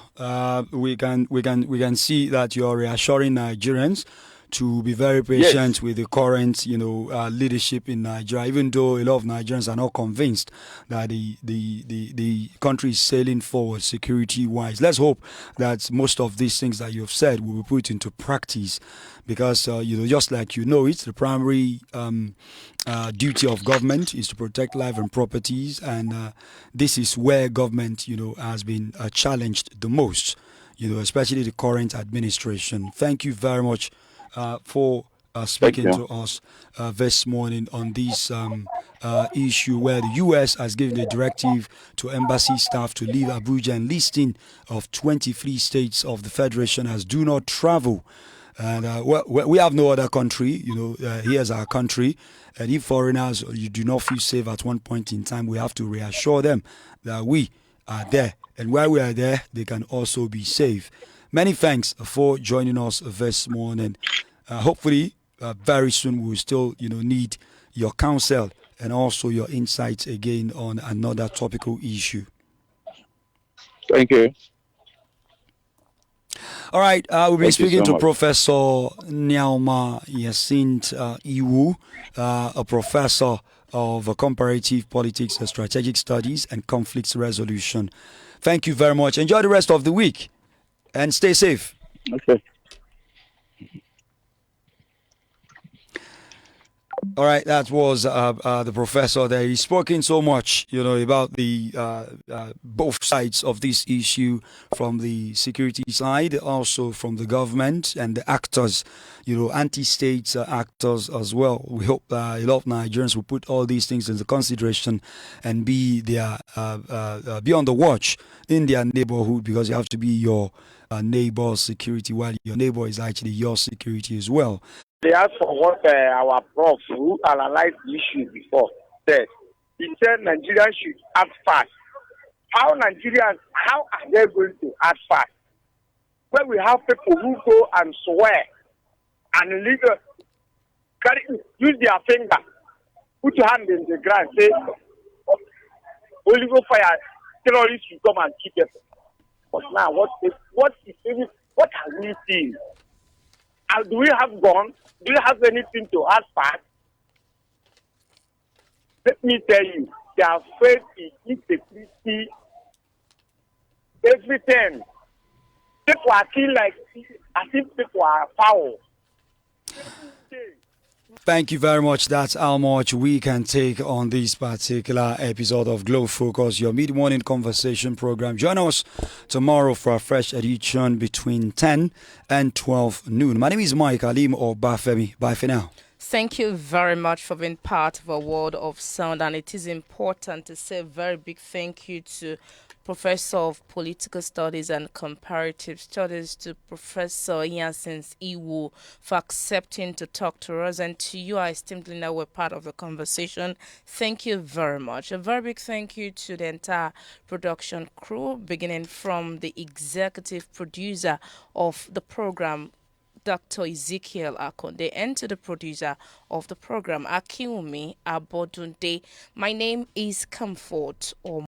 We can see that you're reassuring Nigerians to be very patient Yes. with the current, leadership in Nigeria, even though a lot of Nigerians are not convinced that the country is sailing forward security-wise. Let's hope that most of these things that you've said will be put into practice because, just like it's the primary duty of government is to protect life and properties, and this is where government, has been challenged the most, especially the current administration. Thank you very much for Thank speaking you. to us this morning on this issue where the U.S. has given a directive to embassy staff to leave Abuja and listing of 23 states of the Federation as do not travel. And we have no other country, here's our country. And if foreigners, you do not feel safe at one point in time, we have to reassure them that we are there. And while we are there, they can also be safe. Many thanks for joining us this morning. Hopefully, very soon we will still, need your counsel and also your insights again on another topical issue. Thank you. All right, we've been Thank you speaking so to much. Professor Nyalma Yacint Iwu, a professor of comparative politics, strategic studies, and conflicts resolution. Thank you very much. Enjoy the rest of the week and stay safe. Okay. All right, that was the professor there. He's spoken so much, about the both sides of this issue, from the security side, also from the government and the actors, anti-state actors as well. We hope a lot of Nigerians will put all these things into consideration and be be on the watch in their neighborhood, because you have to be your neighbor's security while your neighbor is actually your security as well. They asked for what our prof who analyzed the issue before said. He said Nigerians should act fast. How are they going to act fast? When we have people who go and swear and use their finger, put your hand in the ground, say, Holy Ghost fire, terrorists will come and kill them. But now, what are we seeing? Do we have guns? Do you have anything to add back? Let me tell you, they are afraid in insecurity, everything. People are feeling like as if people are foul. Thank you very much. That's how much we can take on this particular episode of Glow Focus, your mid-morning conversation program. Join us tomorrow for a fresh edition between 10 and 12 noon. My name is Mike Alim or Bafemi. Bye for now. Thank you very much for being part of a world of sound, and it is important to say a very big thank you to Professor of Political Studies and Comparative Studies, to Professor Yacint Iwu, for accepting to talk to us, and to you, our esteemed listener, we're part of the conversation. Thank you very much. A very big thank you to the entire production crew, beginning from the executive producer of the program, Dr. Ezekiel Akonde, and to the producer of the program, Akiwumi Abodunde. My name is Comfort